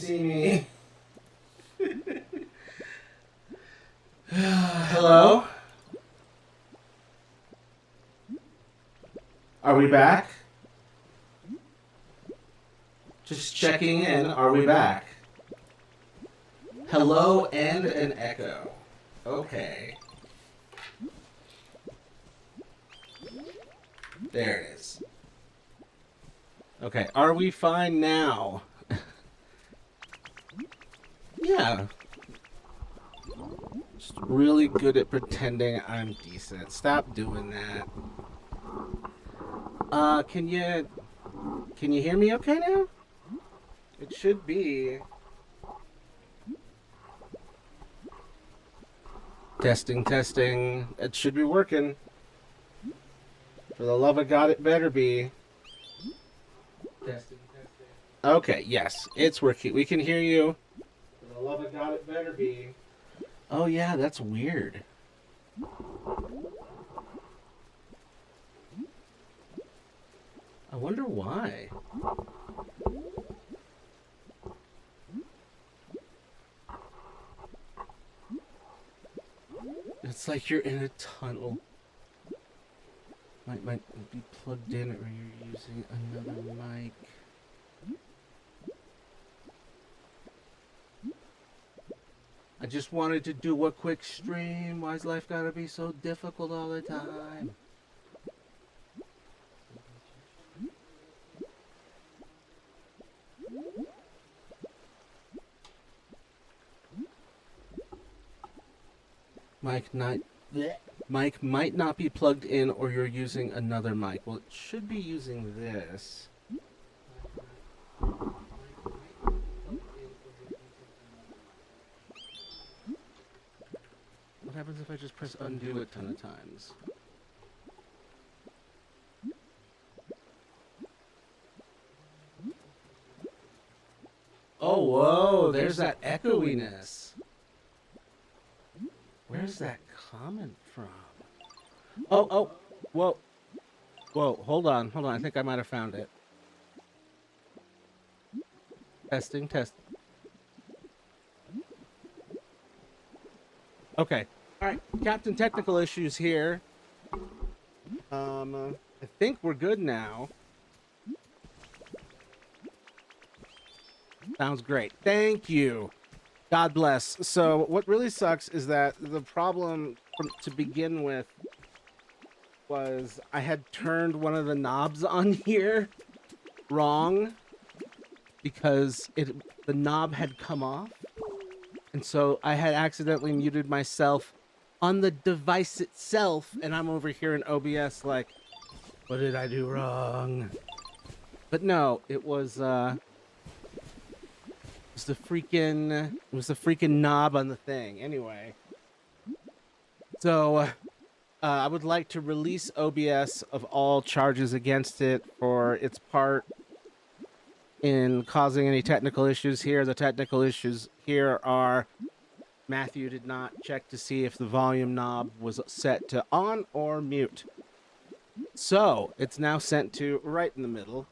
see me. Hello? Are we back? Just checking in. Are we back? Hello and an echo. Okay. There it is. Okay, are we fine now? Yeah. Just really good at pretending I'm decent. Stop doing that. Can you hear me okay now? It should be. Testing, testing. It should be working. For the love of God, it better be. Testing, testing. Okay, yes, it's working. We can hear you. For the love of God, it better be. Oh yeah, that's weird. I wonder why. It's like you're in a tunnel. Might be plugged in, or you're using another mic. I just wanted to do a quick stream. Why's life gotta be so difficult all the time? Mic might not be plugged in, or you're using another mic. Well, it should be using this. What happens if I just press undo a ton of times? Oh, whoa, there's that echoiness. Where's that comment from? Oh, whoa. Whoa, hold on. I think I might have found it. Testing. Okay. All right, Captain Technical Issues here. I think we're good now. Sounds great. Thank you. God bless. So what really sucks is that the problem to begin with was I had turned one of the knobs on here wrong because the knob had come off. And so I had accidentally muted myself on the device itself, and I'm over here in OBS like, what did I do wrong? But no, it was the freaking knob on the thing. Anyway, so I would like to release OBS of all charges against it for its part in causing any technical issues here. The technical issues here are Matthew did not check to see if the volume knob was set to on or mute. So it's now sent to right in the middle.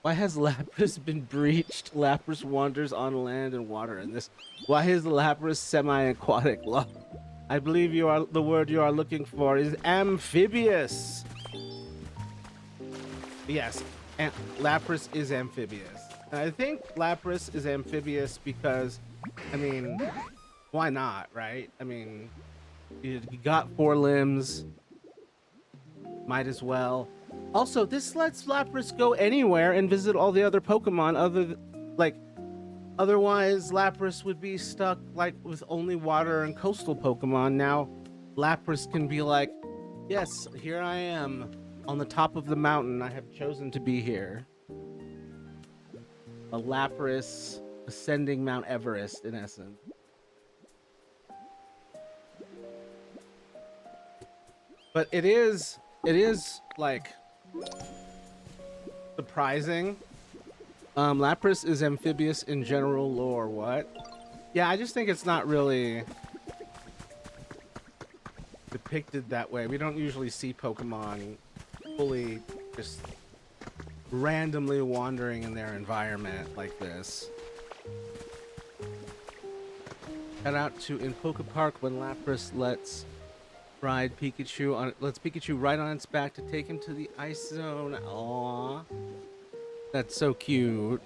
Why has Lapras been breached? Lapras wanders on land and water in this. Why is Lapras semi-aquatic? I believe the word you are looking for is amphibious. Yes, Lapras is amphibious. And I think Lapras is amphibious because, I mean, why not, right? I mean, you got 4 limbs. Might as well. Also, this lets Lapras go anywhere and visit all the other Pokemon otherwise Lapras would be stuck like with only water and coastal Pokemon. Now Lapras can be like, yes, here I am on the top of the mountain. I have chosen to be here. A Lapras ascending Mount Everest in essence. But it is like surprising. Lapras is amphibious in general lore. What? Yeah, I just think it's not really depicted that way. We don't usually see Pokemon fully just randomly wandering in their environment like this. Shout out to in Poke Park when Lapras lets Pikachu ride on its back to take him to the ice zone. Aww. That's so cute.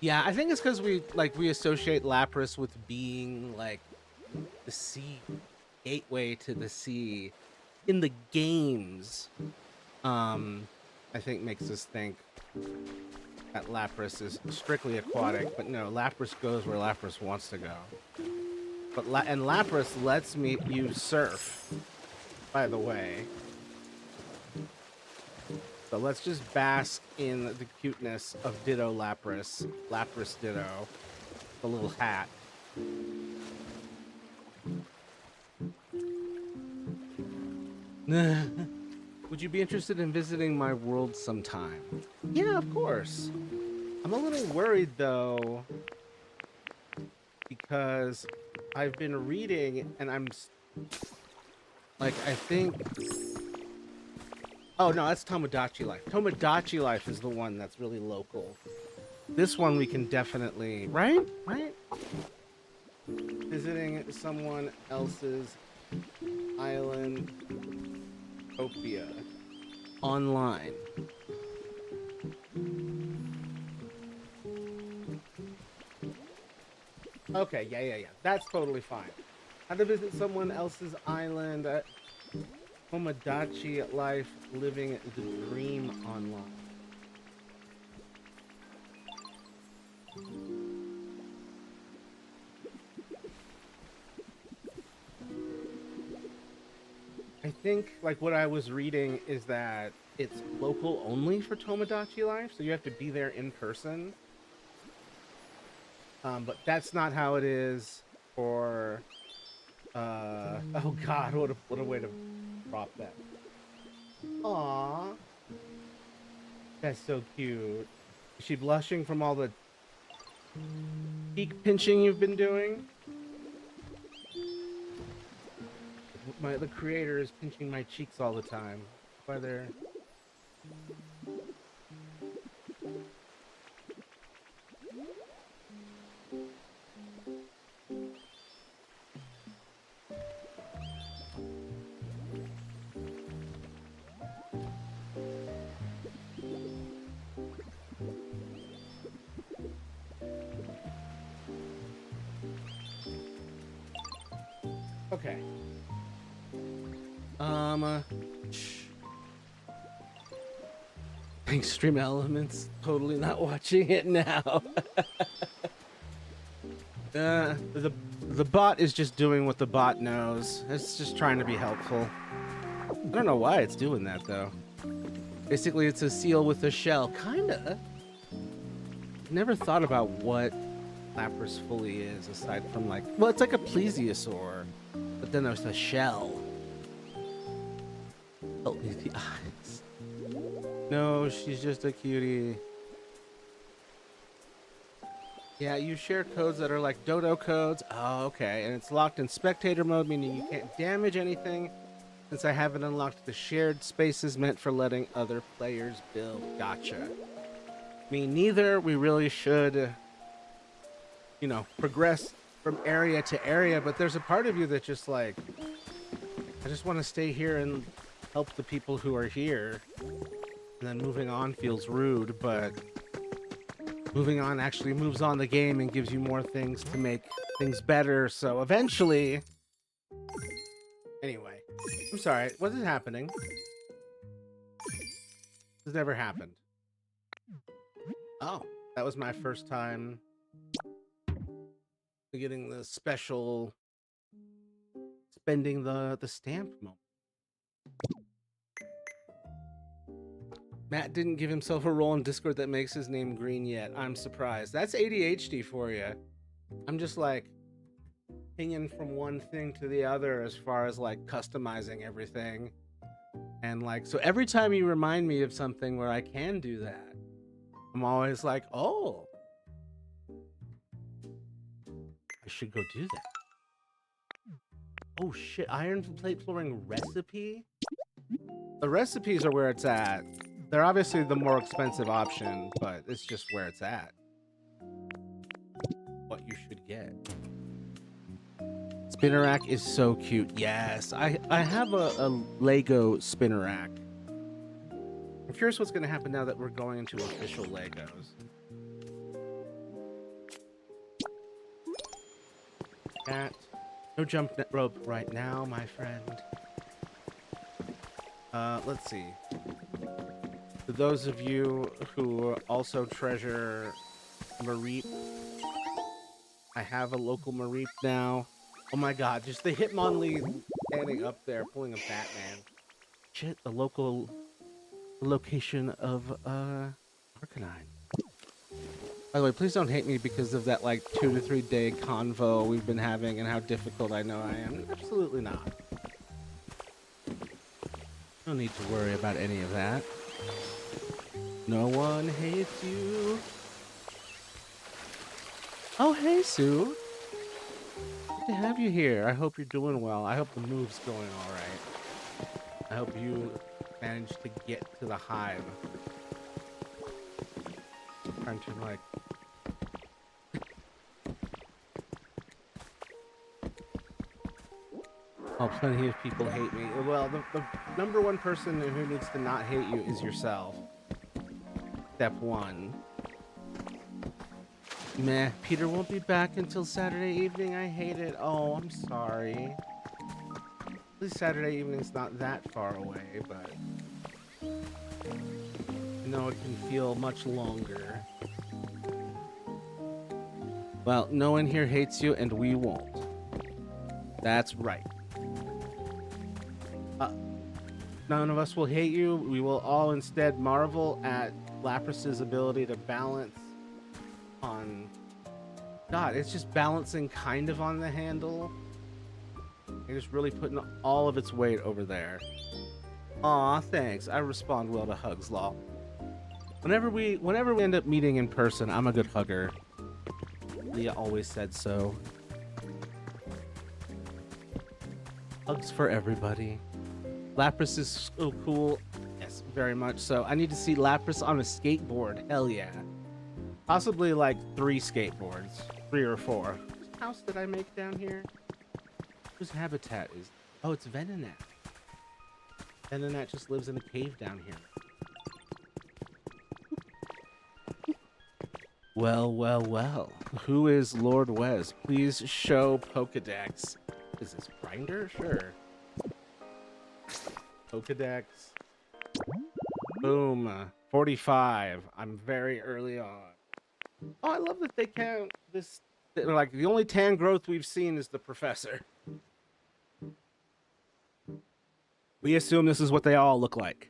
Yeah, I think it's because we associate Lapras with being like the sea gateway to the sea in the games. I think makes us think that Lapras is strictly aquatic, but no, Lapras goes where Lapras wants to go. But Lapras lets you surf, by the way. So let's just bask in the cuteness of Ditto Lapras. Lapras Ditto. The little hat. Would you be interested in visiting my world sometime? Yeah, of course. I'm a little worried, though, because I've been reading, and I'm... like, I think... Oh, no, that's Tomodachi Life. Tomodachi Life is the one that's really local. This one we can definitely... Right? Right? Visiting someone else's island... Pokopia. Online. Okay, yeah. That's totally fine. How to visit someone else's island... Tomodachi Life, living the dream online. I think, like, what I was reading is that it's local only for Tomodachi Life, so you have to be there in person. But that's not how it is for... oh god, what a way to drop that. Aww. That's so cute. Is she blushing from all the cheek pinching you've been doing? The creator is pinching my cheeks all the time. Whether... Okay. Extreme Elements, totally not watching it now. The bot is just doing what the bot knows. It's just trying to be helpful. I don't know why it's doing that though. Basically, it's a seal with a shell, kinda. Never thought about what Lapras fully is, aside from like, well, it's like a plesiosaur, but then there's a shell. Help me the eyes. No, she's just a cutie. Yeah, you share codes that are like dodo codes. Oh, okay. And it's locked in spectator mode, meaning you can't damage anything. Since I haven't unlocked the shared spaces meant for letting other players build. Gotcha. Me neither. We really should, you know, progress from area to area. But there's a part of you that just like, I just want to stay here and help the people who are here. And then moving on feels rude, but moving on actually moves on the game and gives you more things to make things better. So eventually... Anyway, I'm sorry. What is happening? This has never happened. Oh, that was my first time getting the special spending the stamp moment. Matt didn't give himself a role in Discord that makes his name green yet. I'm surprised. That's ADHD for you. I'm just like pinging from one thing to the other as far as like customizing everything. And like, so every time you remind me of something where I can do that, I'm always like, oh, I should go do that. Oh shit, iron plate flooring recipe? The recipes are where it's at. They're obviously the more expensive option, but it's just where it's at. What you should get. Spinner rack is so cute. Yes, I have a Lego spinner rack. I'm curious what's going to happen now that we're going into official Legos. Cat. No jump rope right now, my friend. Let's see. For those of you who also treasure Mareep, I have a local Mareep now. Oh my god, just the Hitmonlee standing up there pulling a Batman. Shit, the local location of Arcanine. By the way, please don't hate me because of that like 2 to 3 day convo we've been having and how difficult I know I am. Absolutely not. No need to worry about any of that. No one hates you. Oh, hey, Sue. Good to have you here. I hope you're doing well. I hope the move's going all right. I hope you managed to get to the hive. I'm trying to, like... Oh, plenty of people hate me. Well, the number one person who needs to not hate you is yourself. Step one. Meh, Peter won't be back until Saturday evening. I hate it. Oh, I'm sorry. At least Saturday evening's not that far away, but... I know it can feel much longer. Well, no one here hates you, and we won't. That's right. None of us will hate you. We will all instead marvel at Lapras's ability to balance on... God, it's just balancing kind of on the handle. It's just really putting all of its weight over there. Aw, thanks. I respond well to hugs, lol. Whenever we end up meeting in person, I'm a good hugger. Leah always said so. Hugs for everybody. Lapras is so cool. Yes, very much so. I need to see Lapras on a skateboard. Hell yeah. Possibly like 3 skateboards. 3 or 4. Whose house did I make down here? Whose habitat is... Oh, it's Venonat. Venonat just lives in a cave down here. Well, well, well. Who is Lord Wes? Please show Pokedex. Is this Grinder? Sure. Pokedex. Boom. 45. I'm very early on. Oh, I love that they count this. Like, the only tan growth we've seen is the professor. We assume this is what they all look like.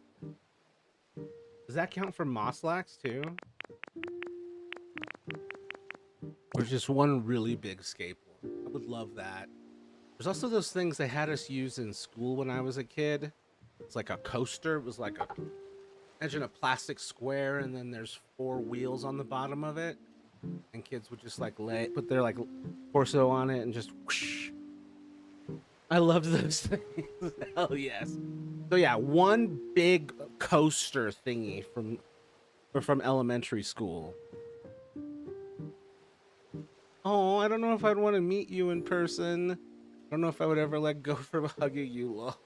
Does that count for Mosslax too? Or just one really big skateboard? I would love that. There's also those things they had us use in school when I was a kid. It's like a coaster. It was like a... Imagine a plastic square and then there's 4 wheels on the bottom of it. And kids would just like put their like torso on it and just whoosh. I love those things. Hell yes. So yeah, one big coaster thingy from elementary school. Oh, I don't know if I'd want to meet you in person. I don't know if I would ever let go from hugging you, lol.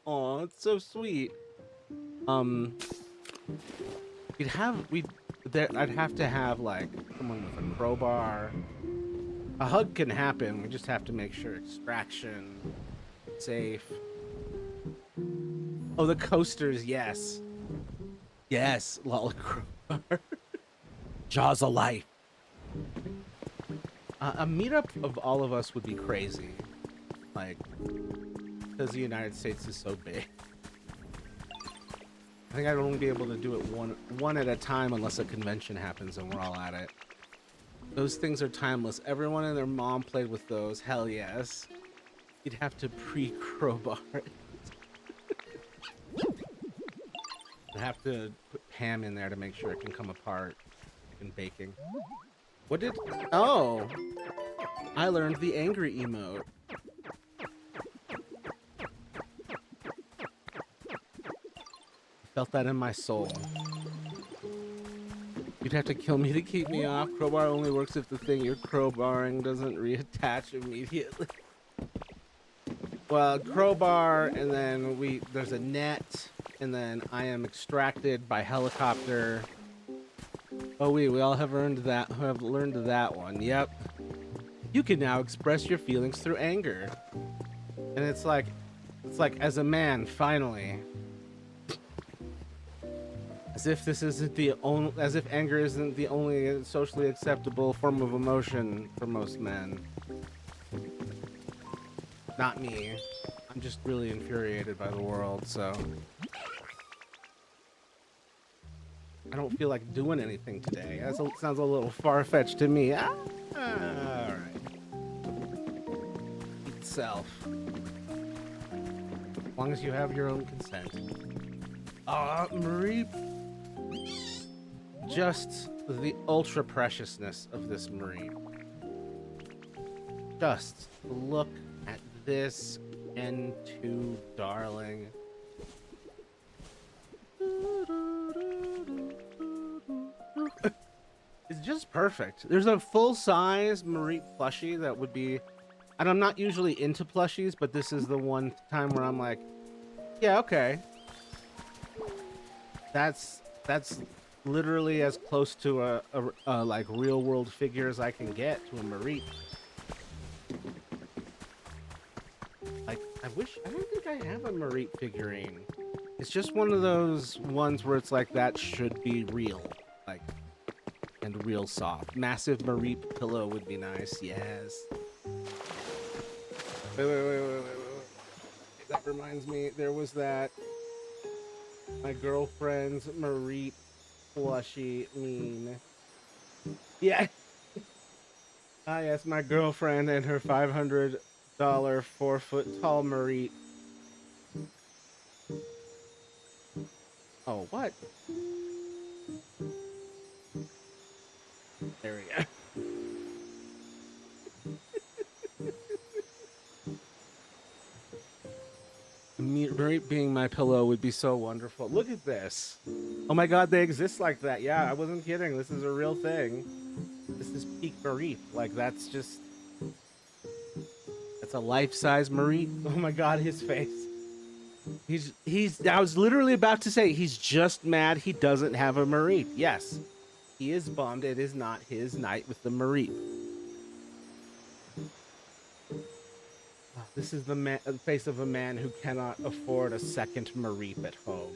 Oh, it's so sweet. I'd have to have like someone with a crowbar. A hug can happen. We just have to make sure extraction safe. Oh, the coasters, yes. Yes, lol, crowbar. Jaws of life. A meetup of all of us would be crazy. Like, because the United States is so big. I think I'd only be able to do it one at a time unless a convention happens and we're all at it. Those things are timeless. Everyone and their mom played with those. Hell yes. You'd have to pre-crowbar it. I'd have to put ham in there to make sure it can come apart in baking. What did... Oh! I learned the angry emote. Felt that in my soul. You'd have to kill me to keep me off. Crowbar only works if the thing you're crowbarring doesn't reattach immediately. Well, crowbar, and then there's a net, and then I am extracted by helicopter. Oh, we all have learned that one. Yep. You can now express your feelings through anger. And it's like as a man, finally. As if anger isn't the only socially acceptable form of emotion for most men. Not me. I'm just really infuriated by the world, so I don't feel like doing anything today. That sounds a little far-fetched to me. All right. Self. As long as you have your own consent. Marie. Just the ultra preciousness of this Marie. Just look at this N2 darling. It's just perfect. There's a full-size Marie plushie that would be, and I'm not usually into plushies, but this is the one time where I'm like, yeah, okay. That's literally as close to a like real world figure as I can get to a Marie. Like, I don't think I have a Marie figurine. It's just one of those ones where it's like, that should be real. Like, and real soft. Massive Marie pillow would be nice, yes. Wait. That reminds me, there was that, my girlfriend's Marie plushie meme. Yeah. Ah, yes, my girlfriend and her $500 4-foot-tall Marie. Oh, what? There we go. Marie being my pillow would be so wonderful. Look at this. Oh my god, they exist like that. Yeah, I wasn't kidding. This is a real thing. This is peak Marie. Like, that's a life-size Marie. Oh my god, his face. I was literally about to say, he's just mad he doesn't have a Marie. Yes, he is bummed it is not his night with the Marie. This is the face of a man who cannot afford a second Mareep at home.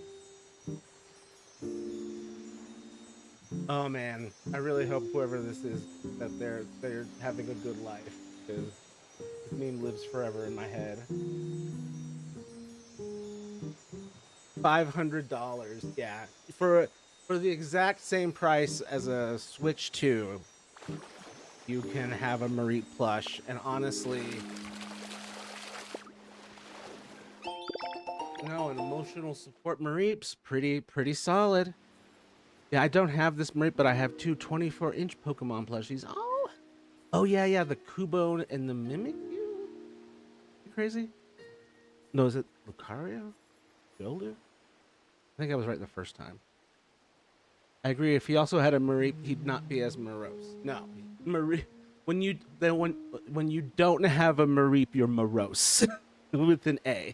Oh man, I really hope whoever this is, that they're having a good life, because this meme lives forever in my head. $500, yeah, for the exact same price as a Switch 2, you can have a Mareep plush, and honestly. No, an emotional support Mareeps, pretty solid. Yeah, I don't have this Mareep, but I have two 24-inch Pokemon plushies. Oh yeah, the Cubone and the Mimikyu. You crazy? No, is it Lucario? Builder? I think I was right the first time. I agree. If he also had a Mareep, he'd not be as morose. No, Mareep. When you don't have a Mareep, you're morose with an A.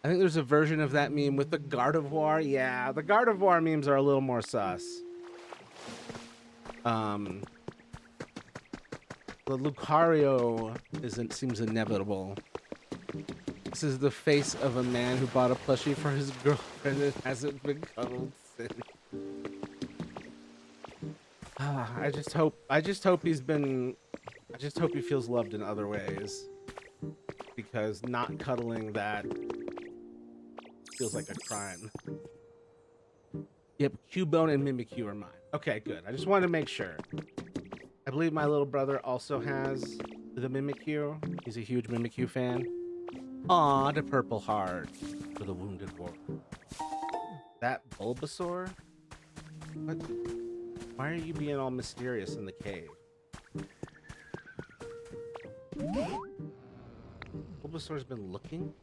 I think there's a version of that meme with the Gardevoir. Yeah, the Gardevoir memes are a little more sus. The Lucario seems inevitable. This is the face of a man who bought a plushie for his girlfriend and hasn't been cuddled since. I just hope he feels loved in other ways. Because not cuddling that feels like a crime. Yep, Cubone and Mimikyu are mine. Okay, good. I just wanted to make sure. I believe my little brother also has the Mimikyu. He's a huge Mimikyu fan. Aw, the purple heart for the wounded warrior. That Bulbasaur? What? Why are you being all mysterious in the cave? Bulbasaur's been looking?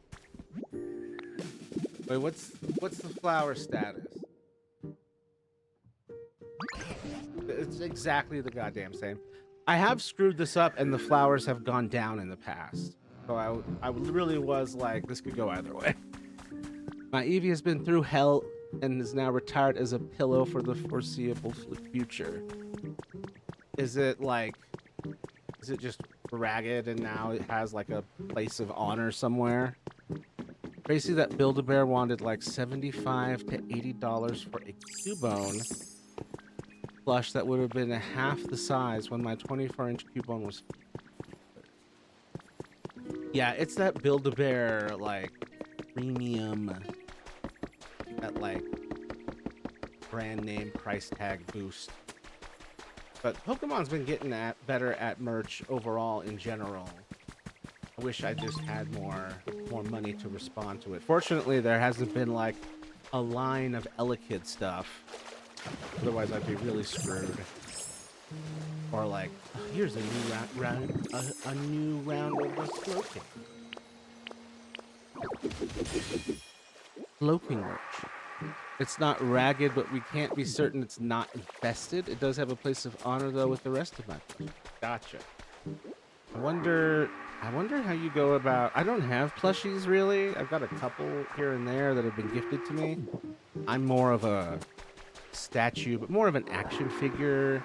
Wait, what's the flower status? It's exactly the goddamn same. I have screwed this up, and the flowers have gone down in the past. So I really was like, this could go either way. My Eevee has been through hell and is now retired as a pillow for the foreseeable future. Is it like, is it just ragged and now it has like a place of honor somewhere? Basically, that Build-A-Bear wanted like $75 to $80 for a Cubone plush that would have been half the size when my 24-inch Cubone was. Yeah, it's that Build-A-Bear like premium, that like brand name price tag boost. But Pokemon's been getting better at merch overall in general. I wish I just had more money to respond to it. Fortunately, there hasn't been like a line of Elekid stuff. Otherwise, I'd be really screwed. Or like, oh, here's a new round a new round of the Slowking. Slowking merch. It's not ragged, but we can't be certain it's not infested. It does have a place of honor, though, with the rest of my plushies. Gotcha. I wonder how you go about. I don't have plushies really. I've got a couple here and there that have been gifted to me. I'm more of a statue, but more of an action figure.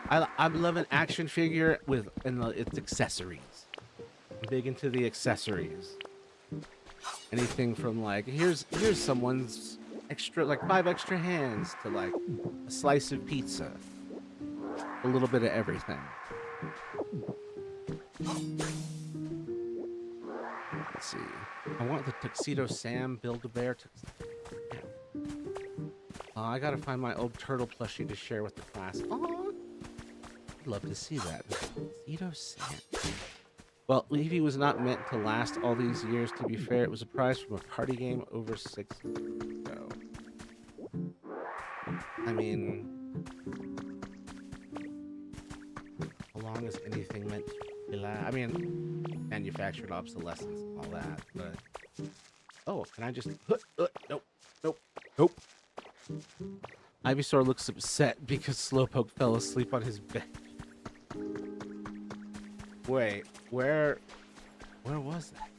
I love an action figure with its accessories. I'm big into the accessories. Anything from like here's someone's extra, like 5 extra hands, to like a slice of pizza. A little bit of everything. Let's see. I want the Tuxedo Sam Build-A-Bear. I gotta find my old turtle plushie to share with the class. Oh, I'd love to see that. Tuxedo Sam. Well, Eevee was not meant to last all these years. To be fair, it was a prize from a party game over 6 years ago. I mean, how long is anything meant to last? I mean, manufactured obsolescence and all that, but... Oh, can I just... Nope. Nope. Ivysaur looks upset because Slowpoke fell asleep on his bed. Wait, where was that?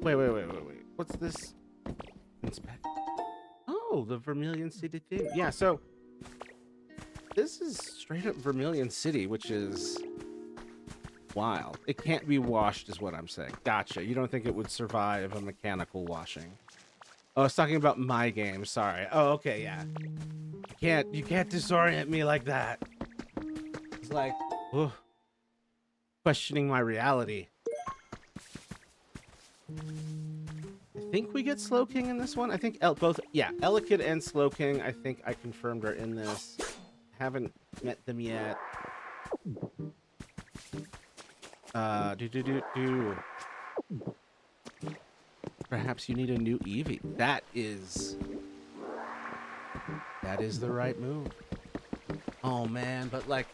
Wait. What's this? Inspect. Oh, the Vermilion City thing. Yeah, so this is straight up Vermilion City, which is wild. It can't be washed is what I'm saying. Gotcha. You don't think it would survive a mechanical washing? Oh, I was talking about my game. Sorry. Oh, okay, yeah. You can't disorient me like that. It's like, ugh, questioning my reality. I think we get Slowking in this one. I think both, yeah, Elekid and Slowking, I think I confirmed are in this. Haven't met them yet. Perhaps you need a new Eevee. That is the right move. Oh man, but like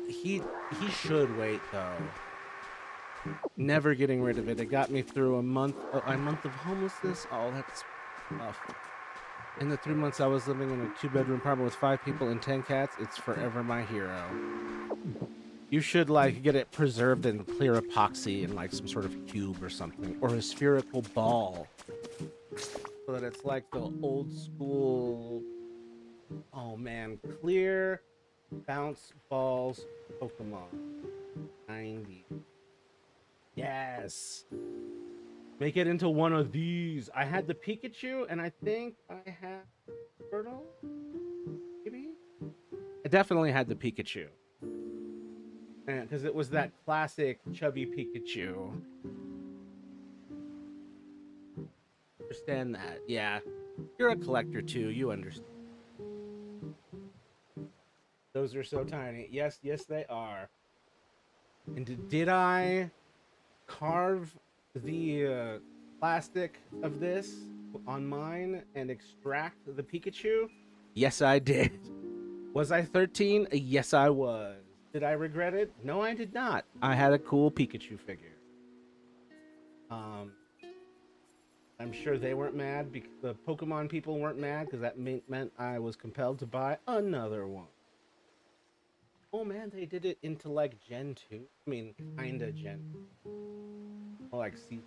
he should wait though. Never getting rid of it. It got me through a month of homelessness. Oh, that's rough. In the 3 months I was living in a 2-bedroom apartment with 5 people and 10 cats, it's forever my hero. You should like get it preserved in clear epoxy in like some sort of cube or something, or a spherical ball, so that it's like the old school. Oh man, clear bounce balls Pokemon 90. Yes. Make it into one of these. I had the Pikachu, and I think I had Turtle. Maybe. I definitely had the Pikachu. Because it was that classic chubby Pikachu. Understand that. Yeah. You're a collector too. You understand. Those are so tiny. Yes, they are. And did I carve the plastic of this on mine and extract the Pikachu? Yes, I did. Was I 13? Yes, I was. Did I regret it? No, I did not. I had a cool Pikachu figure. I'm sure they weren't mad because the Pokemon people weren't mad because that meant I was compelled to buy another one. Oh man, they did it into like Gen 2. I mean, kinda Gen. More like C.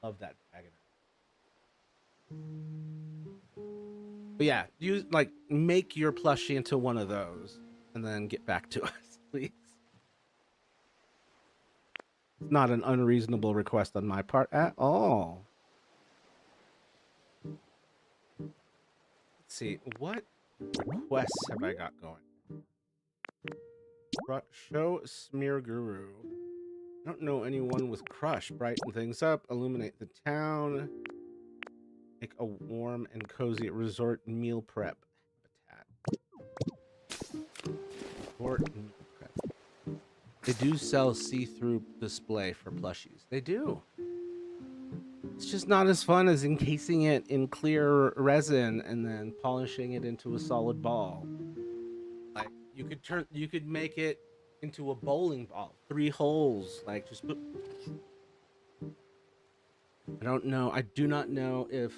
Love that dragon. But yeah, use like make your plushie into one of those and then get back to us, please. It's not an unreasonable request on my part at all. Let's see, what requests have I got going? Show Smear Guru. I don't know anyone with crush. Brighten things up, illuminate the town, make a warm and cozy resort meal prep habitat. Resort meal prep. They do sell see-through display for plushies. They do. It's just not as fun as encasing it in clear resin and then polishing it into a solid ball. Like you could make it into a bowling ball, 3 holes. Like just put. I don't know. I do not know if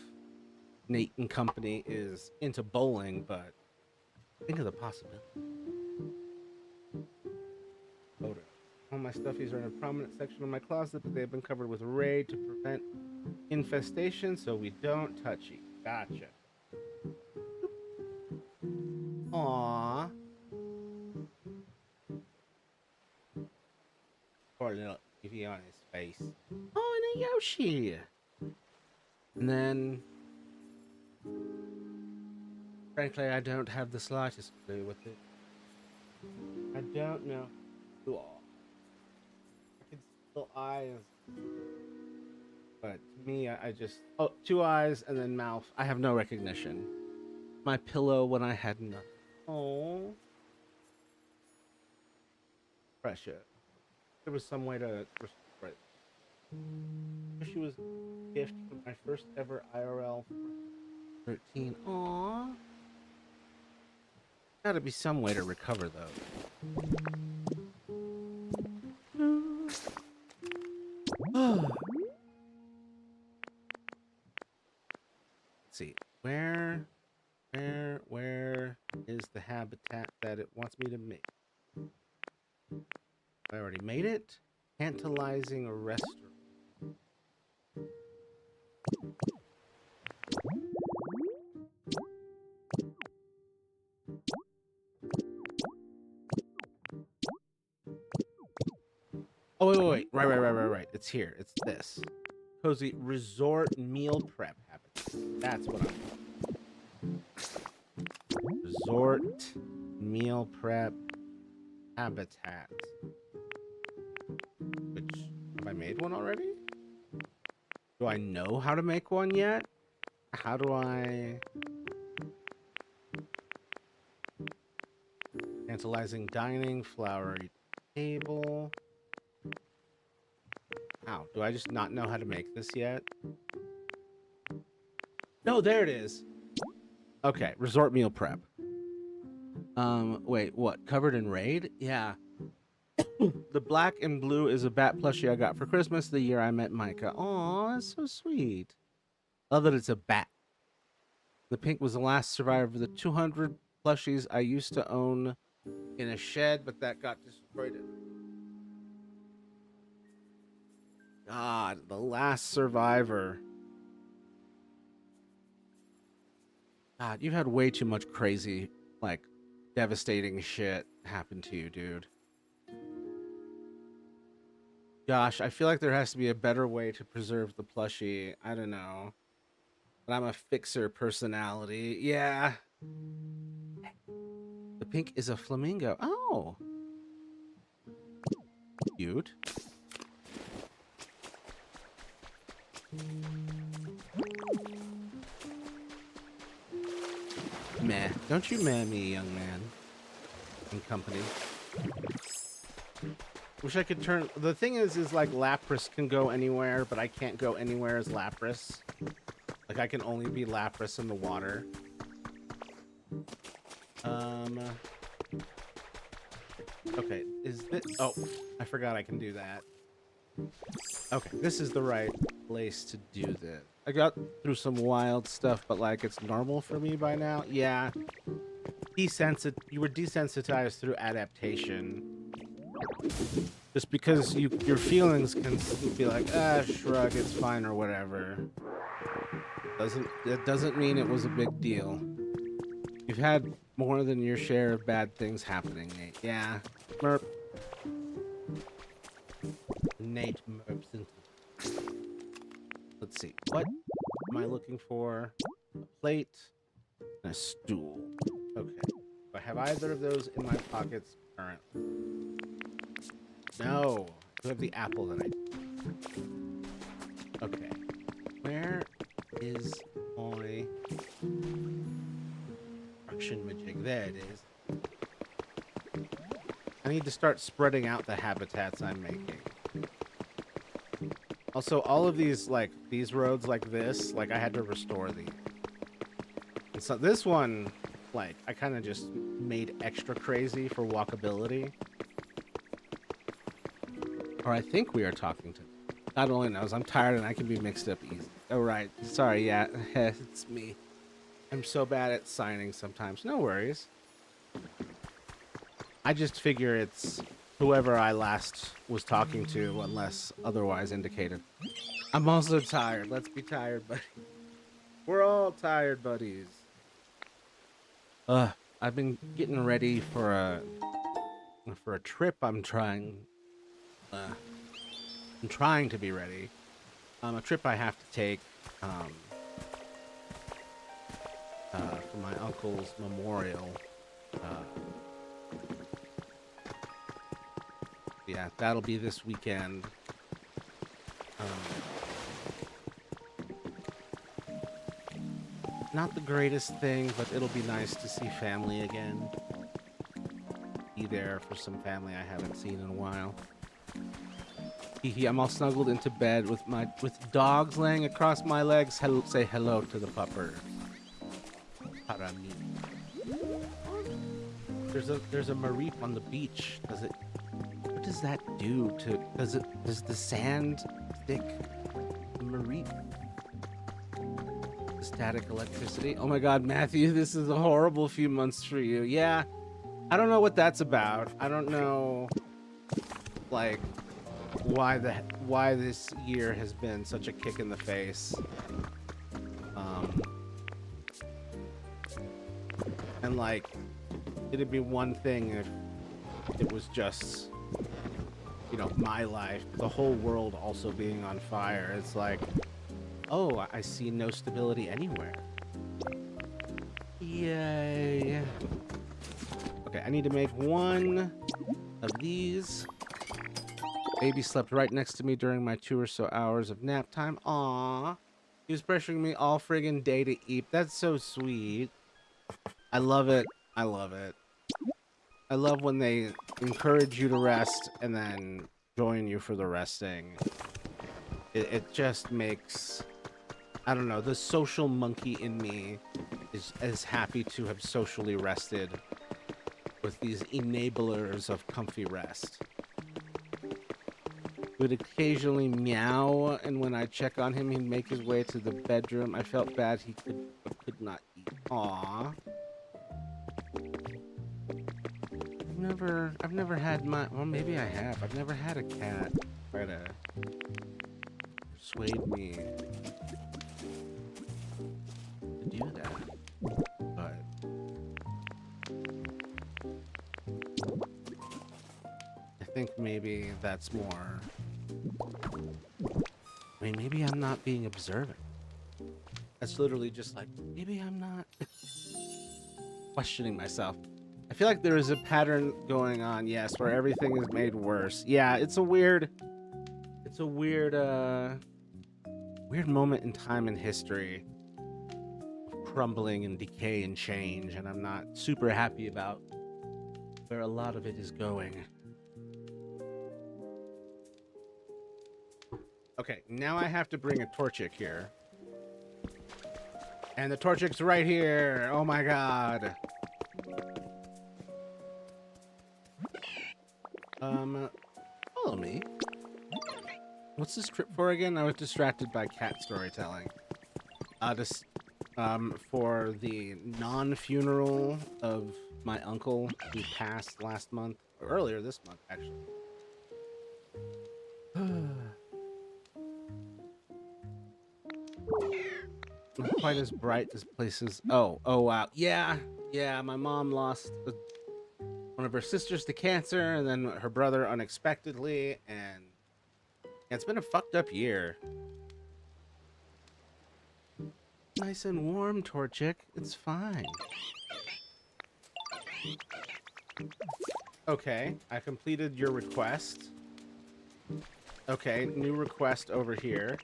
Nate and company is into bowling, but think of the possibility. Photo. All my stuffies are in a prominent section of my closet, but they have been covered with raid to prevent infestation, so we don't touch it. Gotcha. Aww. Poor little Eevee on his face. Oh, and a Yoshi. And then, frankly, I don't have the slightest clue with it. I don't know who all. I can still eyes. But to me, I just... Oh, 2 eyes and then mouth. I have no recognition. My pillow when I had nothing. Oh. Pressure. There was some way to restore it. She was a gift from my first ever IRL 13. Aww. Gotta be some way to recover those. Let's see. Where is the habitat that it wants me to make? I already made it. Tantalizing restaurant. Oh, wait. Right. It's here. It's this. Cozy resort meal prep habitat. That's what I'm doing. Resort meal prep habitat. Which, have I made one already? Do I know how to make one yet? How do I... Tantalizing dining, flowery table. Ow, do I just not know how to make this yet? No, there it is. Okay, resort meal prep. Wait, what? Covered in raid? Yeah. The black and blue is a bat plushie I got for Christmas the year I met Micah. Aw, that's so sweet. Love that it's a bat. The pink was the last survivor of the 200 plushies I used to own in a shed, but that got destroyed. God, the last survivor. God, you've had way too much crazy, like, devastating shit happen to you, dude. Gosh, I feel like there has to be a better way to preserve the plushie. I don't know. But I'm a fixer personality. Yeah. The pink is a flamingo. Oh. Cute. Meh. Don't you meh me, young man. And company. Wish I could turn... The thing is like Lapras can go anywhere, but I can't go anywhere as Lapras. Like, I can only be Lapras in the water. Okay, is this... Oh, I forgot I can do that. Okay, this is the right place to do this. I got through some wild stuff, but like it's normal for me by now. Yeah, you were desensitized through adaptation. Just because your feelings can be like, ah, shrug, it's fine or whatever. That doesn't mean it was a big deal. You've had more than your share of bad things happening, Nate. Yeah. Merp. Nate merps into. Let's see. What am I looking for? A plate and a stool. Okay. Do I have either of those in my pockets currently? No. I have the apple that I do. Okay. Where is my construction majig? There it is. I need to start spreading out the habitats I'm making. Also, all of these, like, these roads like this, like, I had to restore these. And so this one, like, I kind of just made extra crazy for walkability. Or I think we are talking to... God only knows. I'm tired and I can be mixed up easy. Oh, right. Sorry, yeah. It's me. I'm so bad at signing sometimes. No worries. I just figure it's whoever I last was talking to, unless otherwise indicated. I'm also tired. Let's be tired, buddy. We're all tired, buddies. I've been getting ready for a trip. I'm trying to be ready. A trip I have to take for my uncle's memorial. Yeah, that'll be this weekend. Not the greatest thing, but it'll be nice to see family again. Be there for some family I haven't seen in a while. I'm all snuggled into bed with dogs laying across my legs. Say hello to the puppers. Parami. There's a mareep on the beach. What does that do to? Does the sand stick the mareep? The static electricity. Oh my God, Matthew, this is a horrible few months for you. Yeah, I don't know what that's about. I don't know, like, why this year has been such a kick in the face. And like, it'd be one thing if it was just, you know, my life, the whole world also being on fire. It's like, oh, I see no stability anywhere. Yay. Okay, I need to make one of these. Baby slept right next to me during my 2 or so hours of nap time. Aww. He was pressuring me all friggin' day to eat. That's so sweet. I love it. I love it. I love when they encourage you to rest and then join you for the resting. It just makes... I don't know, the social monkey in me is happy to have socially rested with these enablers of comfy rest. He would occasionally meow, and when I check on him, he'd make his way to the bedroom. I felt bad he could not eat. Aww. I've never had well, maybe I have. I've never had a cat try to persuade me to do that. But I think maybe that's more... I mean, maybe I'm not being observant. That's literally just like, maybe I'm not questioning myself. I feel like there is a pattern going on, yes, where everything is made worse. Yeah, it's a weird moment in time in history of crumbling and decay and change, and I'm not super happy about where a lot of it is going. Okay, now I have to bring a Torchic here. And the Torchic's right here. Oh my God. Follow me. What's this trip for again? I was distracted by cat storytelling. Just for the non-funeral of my uncle who passed last month, or earlier this month, actually. Not quite as bright as places. Oh wow, yeah. My mom lost one of her sisters to cancer, and then her brother unexpectedly, and it's been a fucked up year. Nice and warm, Torchic. It's fine. Okay, I completed your request. Okay, new request over here.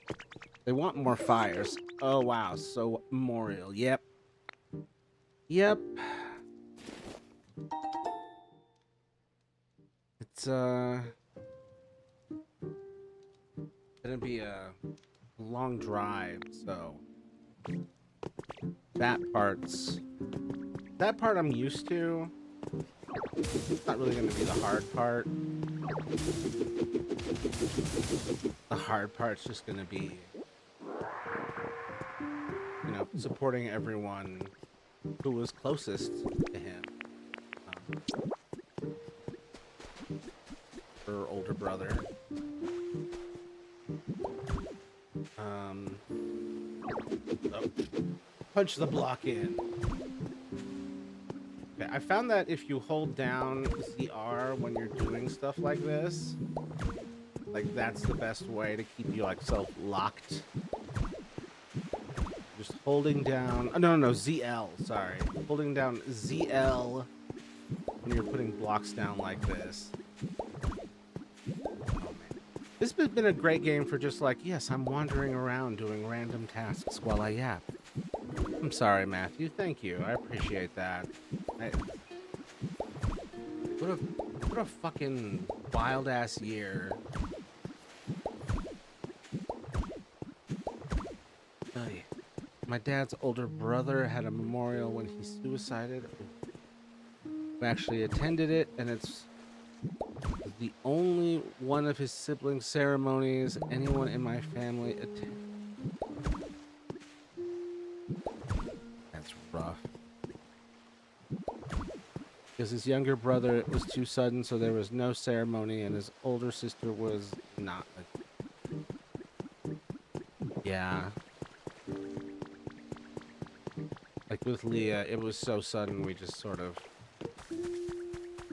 They want more fires. Oh, wow. So, memorial. Yep. Yep. It's, gonna be a long drive, so that part I'm used to. It's not really gonna be the hard part. The hard part's just gonna be, you know, supporting everyone who was closest to him. Her older brother. Oh, punch the block in. Okay, I found that if you hold down ZR when you're doing stuff like this, like that's the best way to keep you like self-locked. Just holding down, oh, no, ZL, sorry. Holding down ZL when you're putting blocks down like this. This has been a great game for just like, yes, I'm wandering around doing random tasks while I yap. I'm sorry, Matthew. Thank you. I appreciate that. What a fucking wild-ass year. Ay. My dad's older brother had a memorial when he suicided. We actually attended it, and it's the only one of his siblings' ceremonies anyone in my family attended. That's rough. Because his younger brother, it was too sudden, so there was no ceremony, and his older sister was not. Yeah. Like with Leah, it was so sudden, we just sort of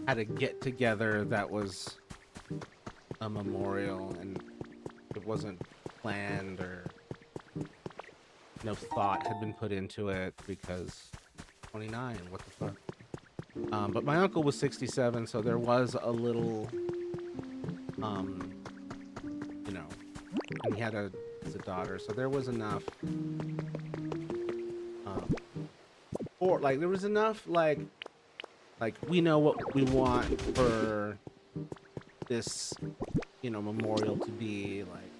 had a get together that was a memorial, and it wasn't planned or no thought had been put into it because 29, what the fuck. But my uncle was 67, so there was a little, you know, and he had a daughter, so there was enough, or like there was enough like we know what we want for this, you know, memorial to be like.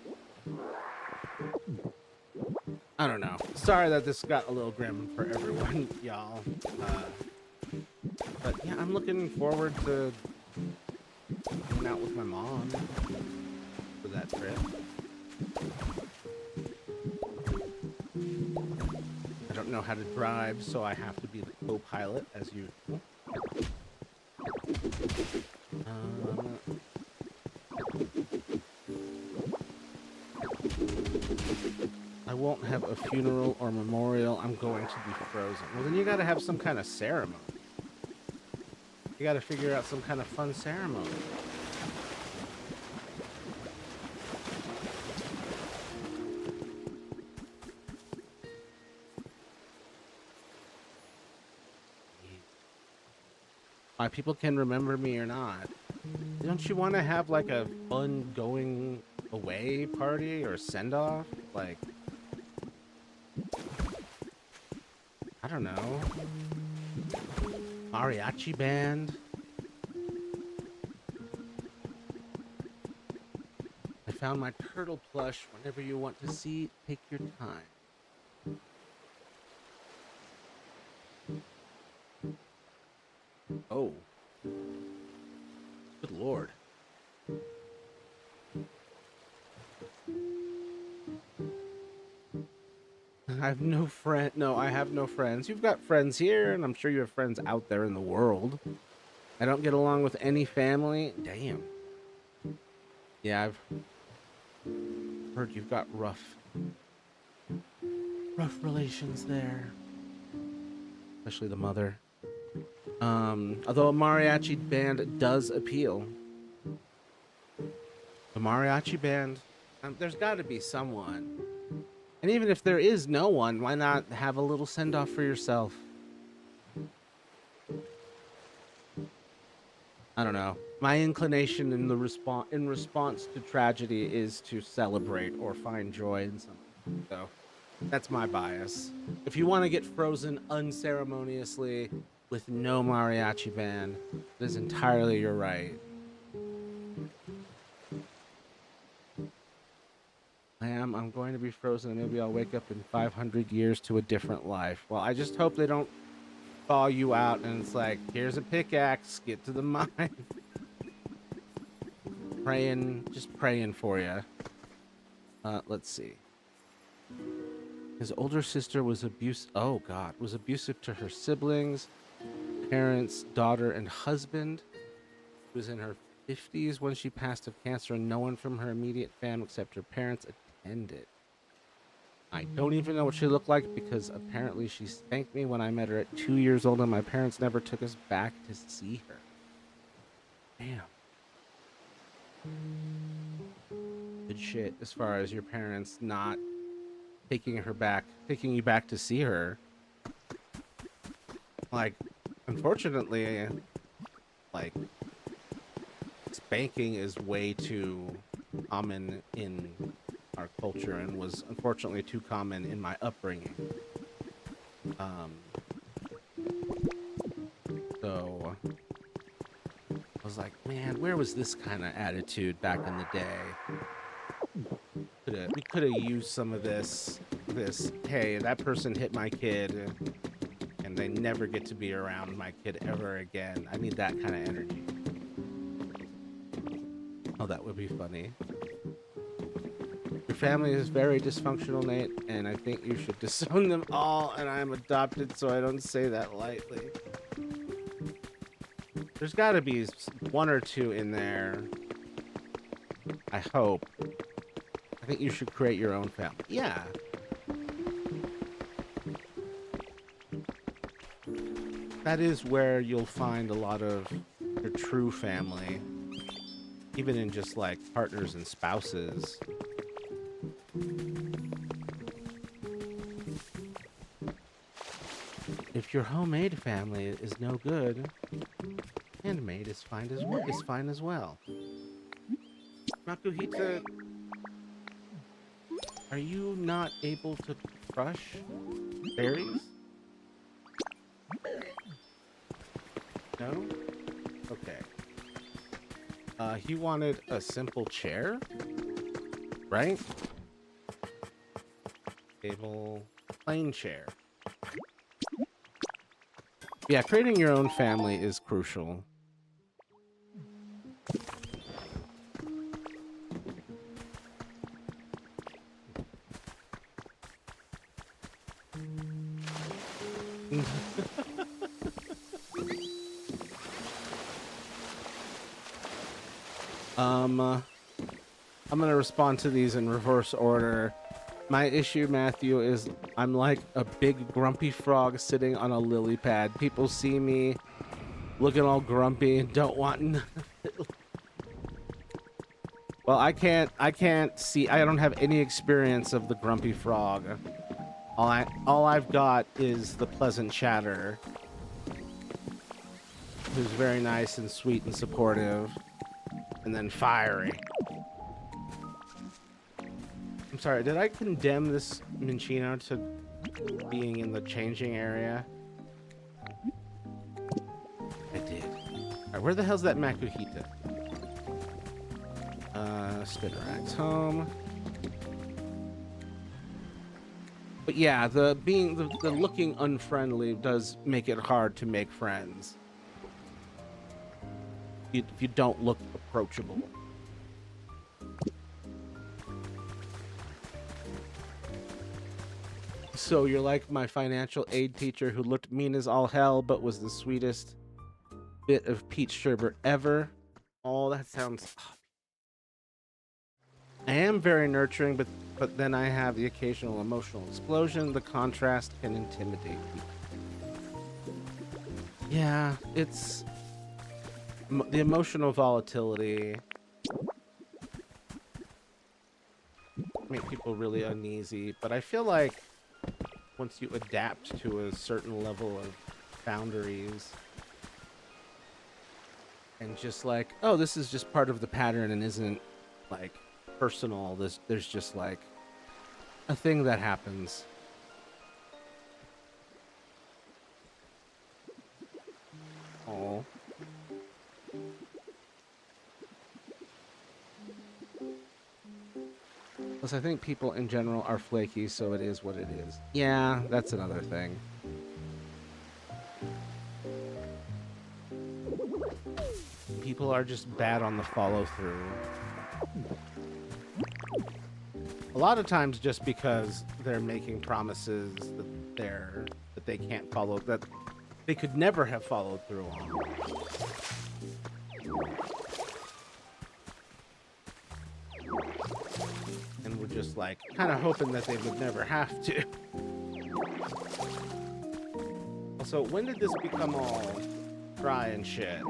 I don't know. Sorry that this got a little grim for everyone, y'all. But yeah, I'm looking forward to hanging out with my mom for that trip. I don't know how to drive, so I have to be the co-pilot as usual. I won't have a funeral or memorial. I'm going to be frozen. Well, then you gotta have some kind of ceremony. You gotta figure out some kind of fun ceremony. Why people can remember me or not. Don't you want to have like a fun going away party or send off? Like, I don't know. Mariachi band. I found my turtle plush. Whenever you want to see, take your time. Oh. Good lord. I have no friend. No, I have no friends. You've got friends here, and I'm sure you have friends out there in the world. I don't get along with any family. Damn. Yeah, I've heard you've got rough relations there, especially the mother. Although a mariachi band does appeal. The mariachi band, there's got to be someone. And even if there is no one, why not have a little send-off for yourself? I don't know. My inclination in the response to tragedy is to celebrate or find joy in something. So that's my bias. If you want to get frozen unceremoniously with no mariachi band, it is entirely your right. I'm going to be frozen, and maybe I'll wake up in 500 years to a different life. Well, I just hope they don't thaw you out and it's like, here's a pickaxe, get to the mine. Just praying for you. Let's see. His older sister was was abusive to her siblings, parents, daughter, and husband. She was in her 50s when she passed of cancer, and no one from her immediate family except her parents attended. I don't even know what she looked like because apparently she spanked me when I met her at 2 years old, and my parents never took us back to see her. Damn. Good shit as far as your parents not taking you back to see her. Like, unfortunately, like, spanking is way too common in our culture and was unfortunately too common in my upbringing. So I was like, man, where was this kind of attitude back in the day? We could have used some of this, hey, that person hit my kid and they never get to be around my kid ever again. I need that kind of energy. Oh, that would be funny. Your family is very dysfunctional, Nate, and I think you should disown them all, and I'm adopted, so I don't say that lightly. There's got to be one or two in there. I hope. I think you should create your own family. Yeah. That is where you'll find a lot of your true family. Even in just like partners and spouses. If your homemade family is no good, handmade is fine as well. Makuhita, are you not able to crush berries? No? Okay. He wanted a simple chair, right? Table, plain chair. Yeah, creating your own family is crucial. I'm gonna respond to these in reverse order. My issue, Matthew, is I'm like a big grumpy frog sitting on a lily pad. People see me looking all grumpy and don't want Well, I can't see. I don't have any experience of the grumpy frog. All I've got is the pleasant chatter, who's very nice and sweet and supportive, and then fiery. I'm sorry, did I condemn this Minchino to being in the changing area? I did. Alright, where the hell's that Makuhita? Spinnerack's home. But yeah, the looking unfriendly does make it hard to make friends. If you don't look approachable. So you're like my financial aid teacher who looked mean as all hell, but was the sweetest bit of peach sherbet ever. Oh, that sounds. I am very nurturing, but then I have the occasional emotional explosion. The contrast can intimidate me. Yeah, it's the emotional volatility make people really uneasy, but I feel like once you adapt to a certain level of boundaries and just like, oh, this is just part of the pattern and isn't like personal, there's just like a thing that happens. Oh. Plus, I think people in general are flaky, so it is what it is. Yeah, that's another thing. People are just bad on the follow-through. A lot of times just because they're making promises that they can't follow, that they could never have followed through on. And we're just like kind of hoping that they would never have to. Also, when did this become all dry and shit?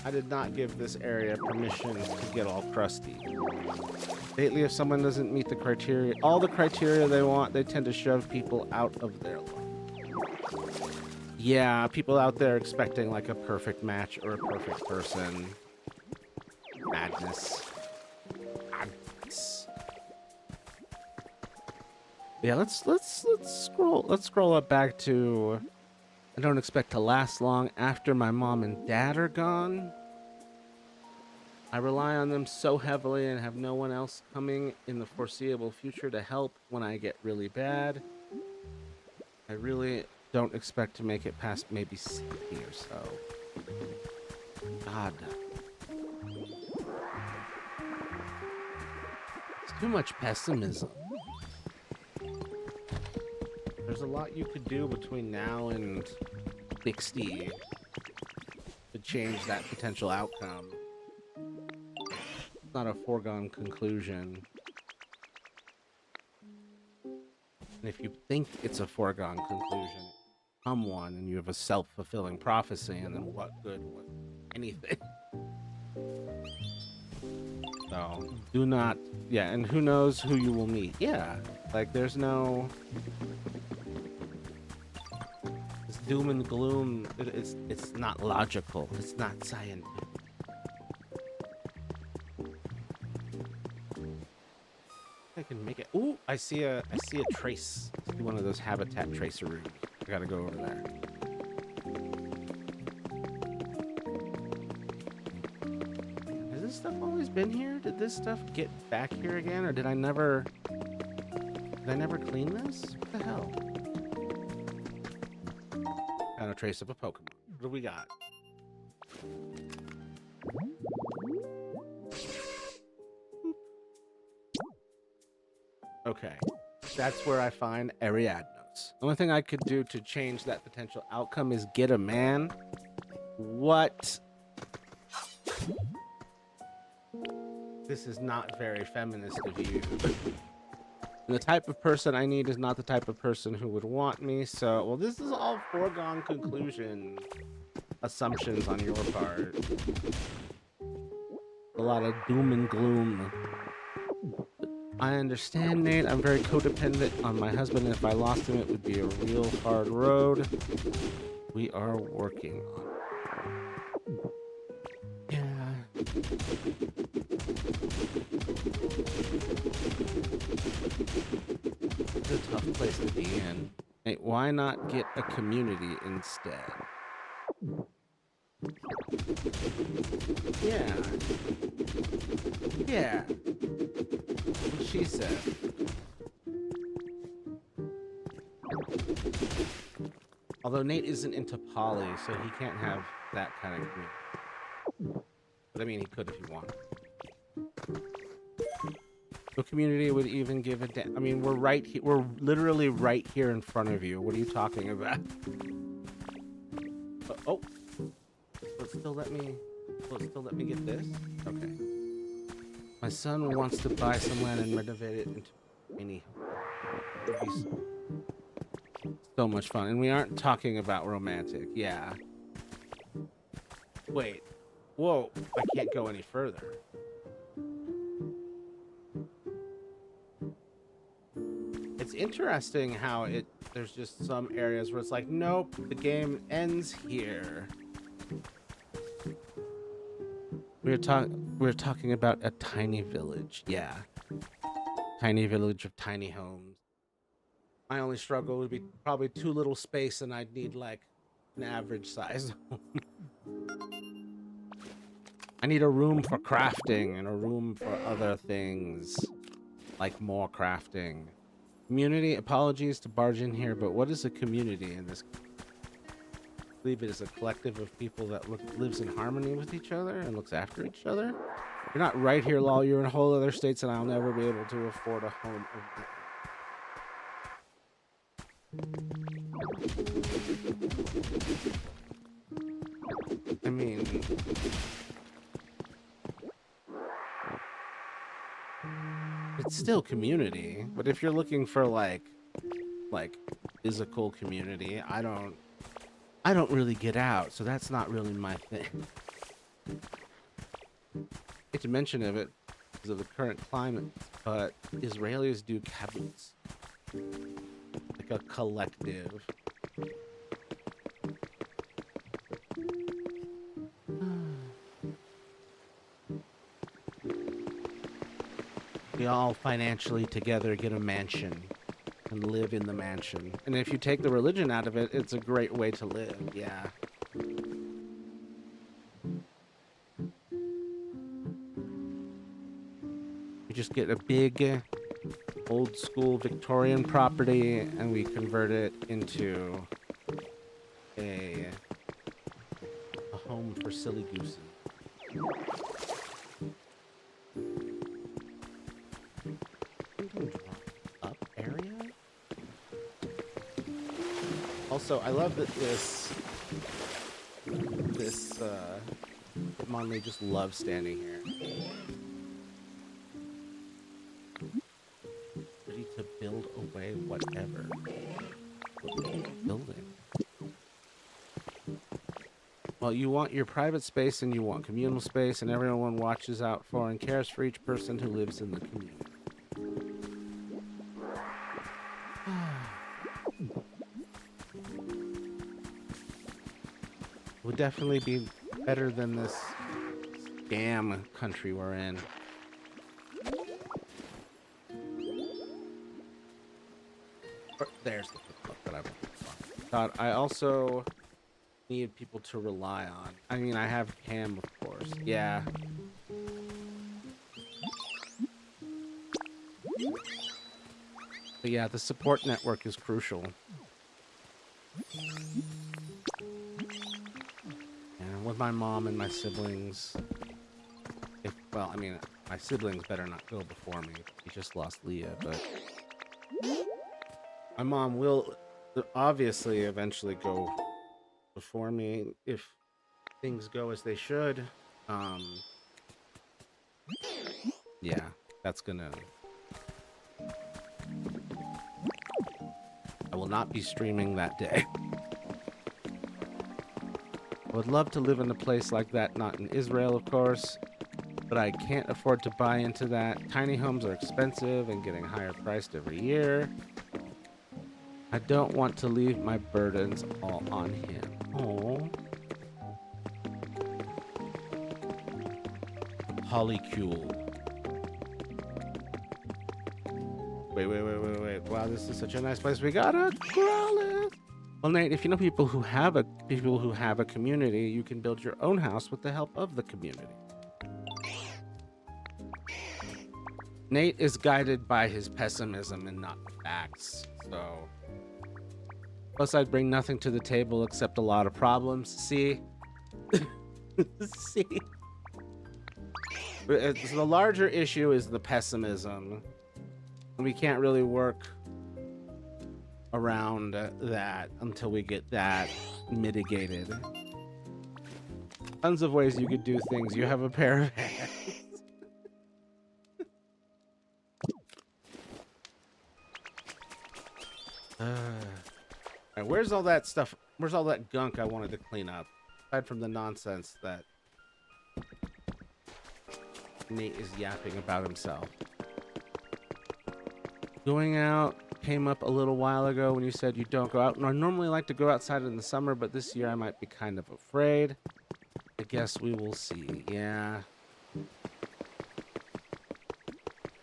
I did not give this area permission to get all crusty. Lately, if someone doesn't meet the criteria, all the criteria they want, they tend to shove people out of their life. Yeah, people out there expecting like a perfect match or a perfect person. Madness. Madness. Yeah, let's scroll up back to I don't expect to last long after my mom and dad are gone. I rely on them so heavily and have no one else coming in the foreseeable future to help when I get really bad. I really don't expect to make it past maybe 60 or so. God. It's too much pessimism. There's a lot you could do between now and 60 to change that potential outcome. It's not a foregone conclusion. And if you think it's a foregone conclusion, become one, and you have a self-fulfilling prophecy, and then what good was anything? So, do not... Yeah, and who knows who you will meet. Yeah, like, there's no... It's doom and gloom. It's not logical. It's not scientific. I can make it. Ooh, I see a trace. I see one of those habitat tracer rooms. I gotta go over there. Has this stuff always been here? Did this stuff get back here again, or did I never clean this? What the hell? Found a trace of a Pokemon. What do we got? Okay, that's where I find Ariadnos. The only thing I could do to change that potential outcome is get a man. What? This is not very feminist of you. And the type of person I need is not the type of person who would want me, so... Well, this is all foregone conclusion assumptions on your part. A lot of doom and gloom. I understand, Nate. I'm very codependent on my husband, and if I lost him, it would be a real hard road. We are working on it. Yeah. It's a tough place to be in. Nate, why not get a community instead? Yeah. Yeah. What she said. Although Nate isn't into poly, so he can't have that kind of community. But I mean, he could if he wanted. No community would even give a damn. I mean, we're right here. We're literally right here in front of you. What are you talking about? Oh, will it still let me? Will it still let me get this? Okay. My son wants to buy some land and renovate it into mini. It'd be so much fun. And we aren't talking about romantic. Yeah. Wait. Whoa. I can't go any further. It's interesting how there's just some areas where it's like, nope, the game ends here. We're talking about a tiny village. Yeah. Tiny village of tiny homes. My only struggle would be probably too little space, and I'd need like an average size home. I need a room for crafting and a room for other things, like more crafting. Community, apologies to barge in here, but what is a community in this? I believe it is a collective of people that lives in harmony with each other and looks after each other. You're not right here, lol. You're in a whole other states, and I'll never be able to afford a home. I mean, it's still community, but if you're looking for like physical community, I don't really get out, so that's not really my thing. I hate to mention of it because of the current climate, but Israelis do kibbutz, like a collective. We all financially together get a mansion and live in the mansion. And if you take the religion out of it, it's a great way to live. Yeah. We just get a big old school Victorian property and we convert it into a home for silly gooses. Also, I love that this Hitmonlee just loves standing here. Ready to build away whatever. Building. Well, you want your private space and you want communal space, and everyone watches out for and cares for each person who lives in the community. Would definitely be better than this scam country we're in. There's the book that I want. God, I also need people to rely on. I mean, I have Cam, of course. Yeah. But yeah, the support network is crucial. With my mom and my siblings. Well, I mean, my siblings better not go before me. We just lost Leah, but my mom will obviously eventually go before me if things go as they should. Yeah, that's gonna... I will not be streaming that day. I would love to live in a place like that, not in Israel, of course, but I can't afford to buy into that. Tiny homes are expensive and getting higher priced every year. I don't want to leave my burdens all on him. Oh. Polycule. Wait. Wow, this is such a nice place. We got a Growlithe. Well, Nate, if you know people who have a community, you can build your own house with the help of the community. Nate is guided by his pessimism and not facts, so... Plus, I'd bring nothing to the table except a lot of problems. See? See? The larger issue is the pessimism. We can't really work around that until we get that mitigated. Tons of ways you could do things. You have a pair of hands. Right, where's all that stuff? Where's all that gunk I wanted to clean up? Aside from the nonsense that Nate is yapping about himself. Going out came up a little while ago when you said you don't go out. And I normally like to go outside in the summer, but this year I might be kind of afraid. I guess we will see. Yeah.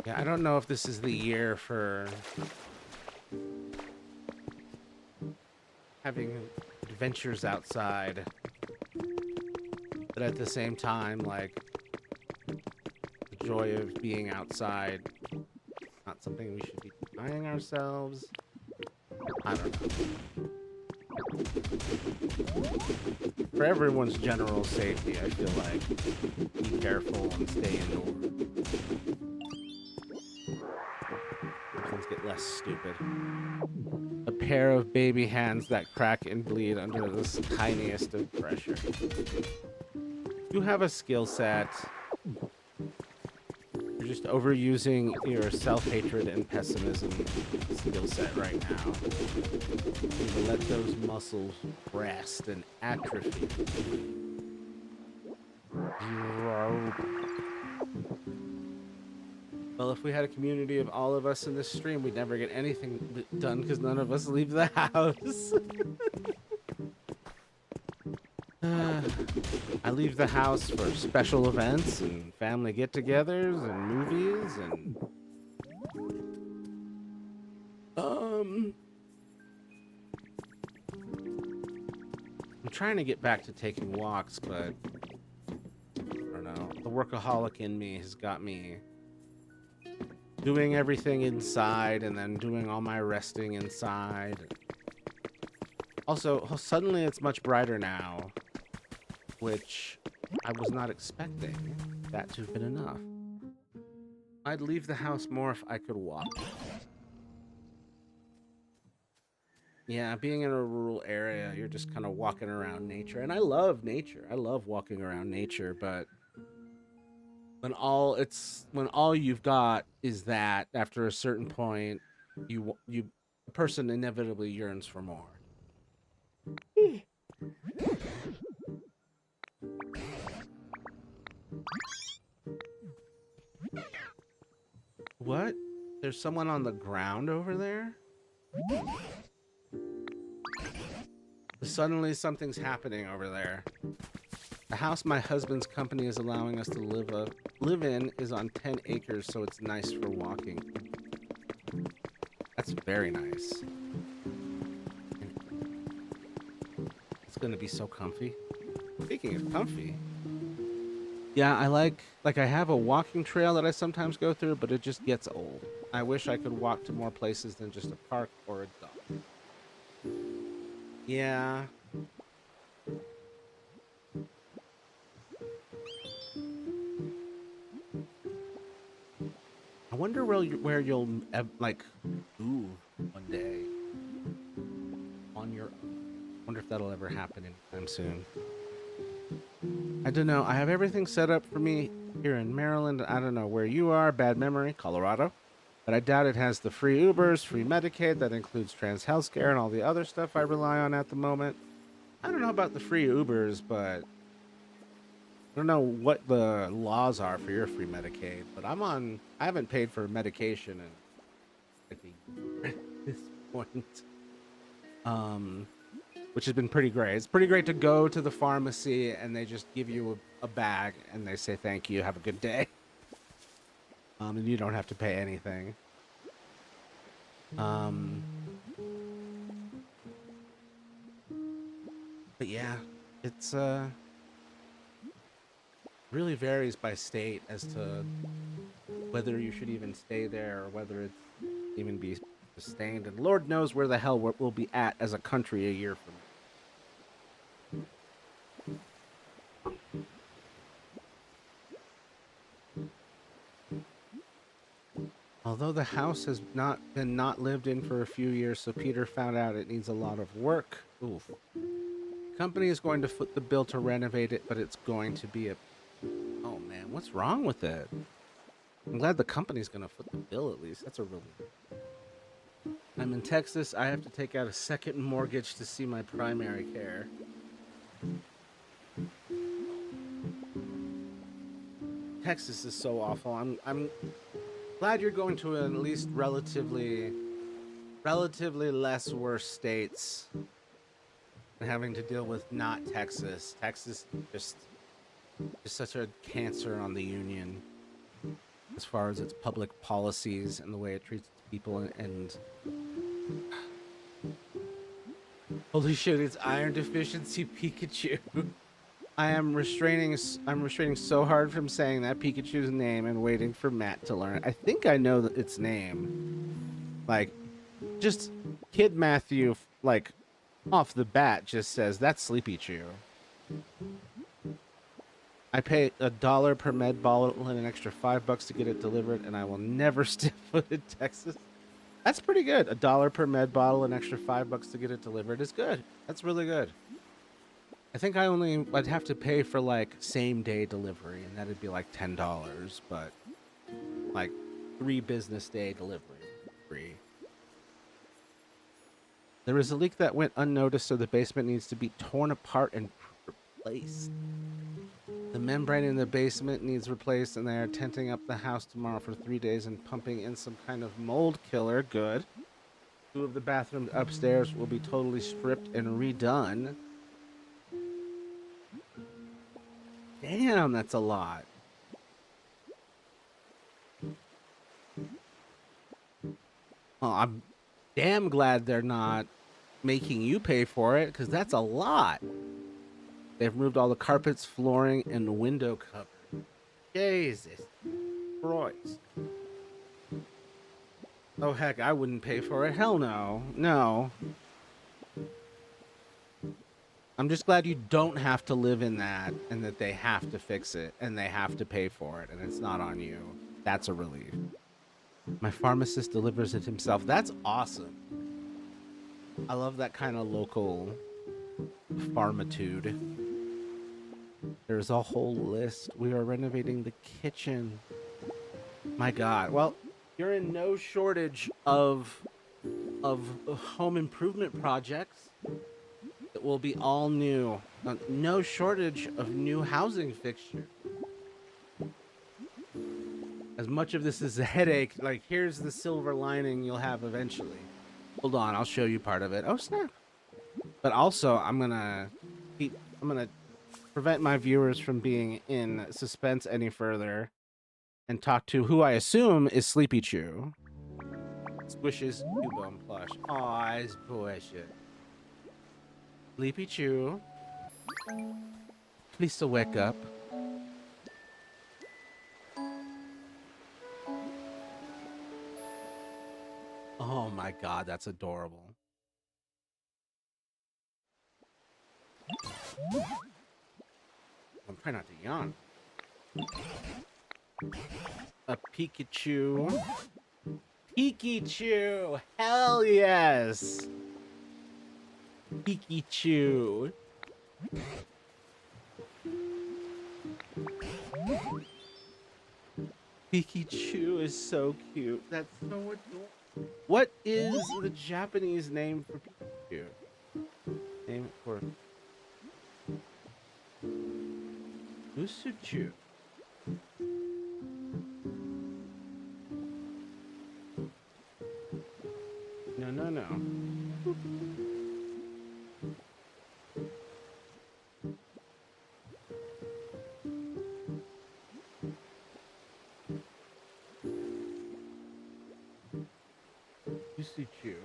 Yeah, I don't know if this is the year for having adventures outside. But at the same time, like, the joy of being outside, not something we should be denying ourselves. I don't know. For everyone's general safety, I feel like be careful and stay indoors. Things get less stupid. A pair of baby hands that crack and bleed under the tiniest of pressure. You have a skill set. You're just overusing your self-hatred and pessimism skill set right now. You let those muscles rest and atrophy. Well, if we had a community of all of us in this stream, we'd never get anything done because none of us leave the house. I leave the house for special events and family get-togethers and movies and I'm trying to get back to taking walks, but I don't know. The workaholic in me has got me doing everything inside and then doing all my resting inside. Also, suddenly it's much brighter now, which I was not expecting that to have been enough. I'd leave the house more if I could walk. Yeah, being in a rural area, you're just kind of walking around nature. And I love nature. I love walking around nature, but when all you've got is that, after a certain point, a person inevitably yearns for more. What? There's someone on the ground over there? Suddenly something's happening over there. The house my husband's company is allowing us to live in is on 10 acres, so it's nice for walking. That's very nice. It's gonna be so comfy. Speaking of comfy, yeah, I like I have a walking trail that I sometimes go through, but it just gets old. I wish I could walk to more places than just a park or a dock. Yeah. I wonder where you'll like move one day on your own. Wonder if that'll ever happen anytime soon. I don't know. I have everything set up for me here in Maryland. I don't know where you are. Bad memory, Colorado. But I doubt it has the free Ubers, free Medicaid, that includes trans healthcare and all the other stuff I rely on at the moment. I don't know about the free Ubers, but I don't know what the laws are for your free Medicaid, but I haven't paid for medication in at this point. Which has been pretty great. It's pretty great to go to the pharmacy and they just give you a bag and they say, thank you, have a good day. And you don't have to pay anything. But yeah, it's really varies by state as to whether you should even stay there or whether it's even be sustained. And Lord knows where the hell we'll be at as a country a year from now. Although the house has not lived in for a few years, so Peter found out it needs a lot of work. Oof. The company is going to foot the bill to renovate it, but it's going to be a... Oh man, what's wrong with it? I'm glad the company's going to foot the bill at least. That's a really... I'm in Texas. I have to take out a second mortgage to see my primary care. Texas is so awful. I'm glad you're going to at least relatively less worse states and having to deal with not Texas. Texas just such a cancer on the union as far as its public policies and the way it treats people and holy shit, it's iron deficiency Pikachu. I'm restraining so hard from saying that Pikachu's name and waiting for Matt to learn it. I think I know its name. Like, just Kid Matthew, like, off the bat just says, that's Sleepy Chew. I pay $1 per med bottle and an extra $5 to get it delivered, and I will never step foot in Texas. That's pretty good. $1 per med bottle, an extra $5 to get it delivered is good. That's really good. I think I'd have to pay for like same day delivery, and that'd be like $10, but like 3 business day delivery free. There is a leak that went unnoticed, so the basement needs to be torn apart and replaced. The membrane in the basement needs replaced, and they are tenting up the house tomorrow for 3 days and pumping in some kind of mold killer. Good. 2 of the bathrooms upstairs will be totally stripped and redone. Damn, that's a lot. Oh, I'm damn glad they're not making you pay for it, because that's a lot. They've removed all the carpets, flooring, and window cover. Jesus Christ. Oh, heck, I wouldn't pay for it. Hell no. No. I'm just glad you don't have to live in that, and that they have to fix it, and they have to pay for it, and it's not on you. That's a relief. My pharmacist delivers it himself. That's awesome. I love that kind of local pharmatude. There's a whole list. We are renovating the kitchen. My God. Well, you're in no shortage of home improvement projects that will be all new. No shortage of new housing fixtures. As much of this is a headache, like here's the silver lining you'll have eventually. Hold on, I'll show you part of it. Oh snap. But also, I'm gonna prevent my viewers from being in suspense any further and talk to who I assume is Sleepy Chew. Squishes Cubone plush. Aw, it's bullshit. Sleepy Chew. Please to wake up. Oh my God, that's adorable. I'm trying not to yawn. A Pikachu. Pikachu! Hell yes! Pikachu. Pikachu is so cute. That's so adorable. What is the Japanese name for Pikachu? Name for Usuchu. No, no, no. Usuchu.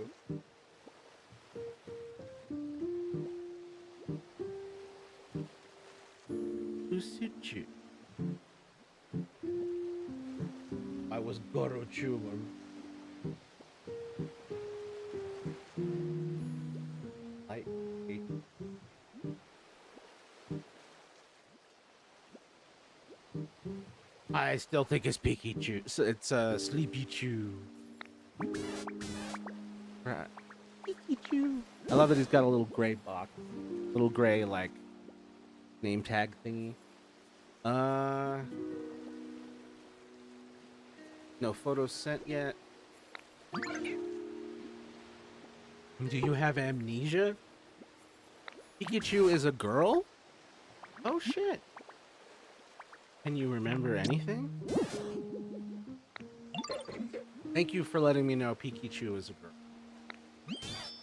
Usuchu. I was Gorochuman. I hate. I still think it's Pikachu. It's Sleepy Chew. Right. Pikachu. I love that he's got a little gray box, little gray like name tag thingy. Uh, no photos sent yet. Do you have amnesia? Pikachu is a girl? Oh shit. Can you remember anything? Thank you for letting me know Pikachu is a girl.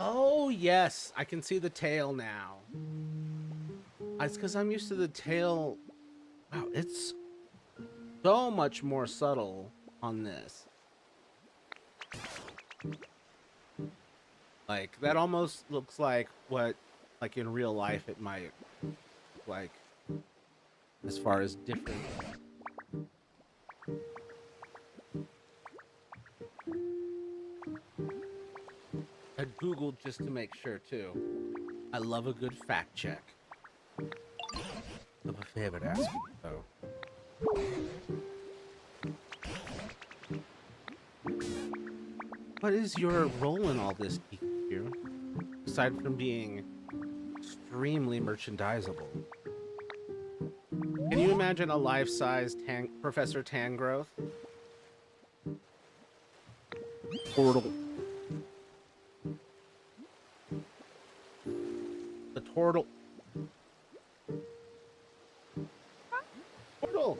Oh yes, I can see the tail now. It's because I'm used to the tail. Wow, it's so much more subtle on this. Like, that almost looks like what, like, in real life it might, like, as far as different. I Googled just to make sure, too. I love a good fact check. I'm a favorite asking, though. What is your role in all this, Pikachu? Aside from being extremely merchandisable. Can you imagine a life-size Professor Tangrowth? Portal. The turtle. Portal.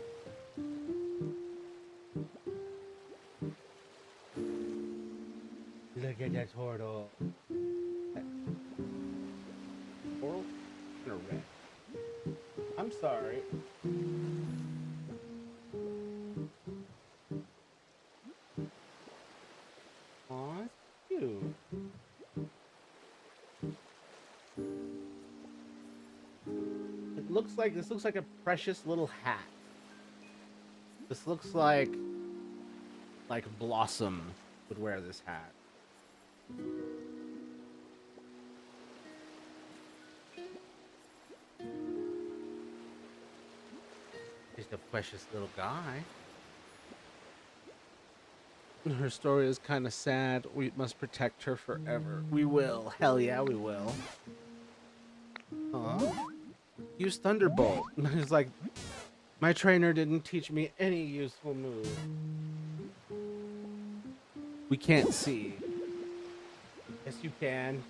Look at that turtle. Portal? In a red. I'm sorry. Aw, it's cute. This looks like a precious little hat. This looks like Blossom would wear this hat. Just a precious little guy. Her story is kind of sad. We must protect her forever. We will. Hell yeah, we will. Huh? Use Thunderbolt. It's like, my trainer didn't teach me any useful move. We can't see. Yes, you can.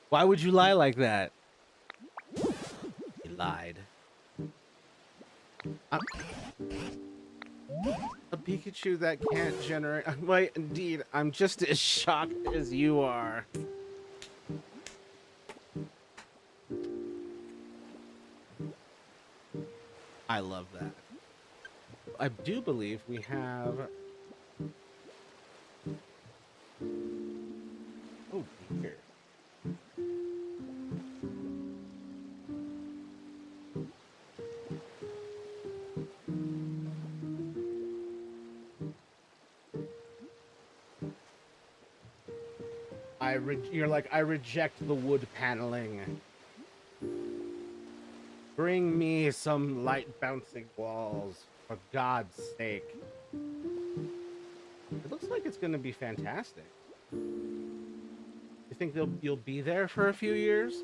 Why would you lie like that? You lied. A Pikachu that can't generate. Wait, indeed, I'm just as shocked as you are. I love that. I do believe we have. Oh dear. You're like, I reject the wood paneling. Bring me some light bouncing walls, for God's sake. It looks like it's going to be fantastic. You think you'll be there for a few years?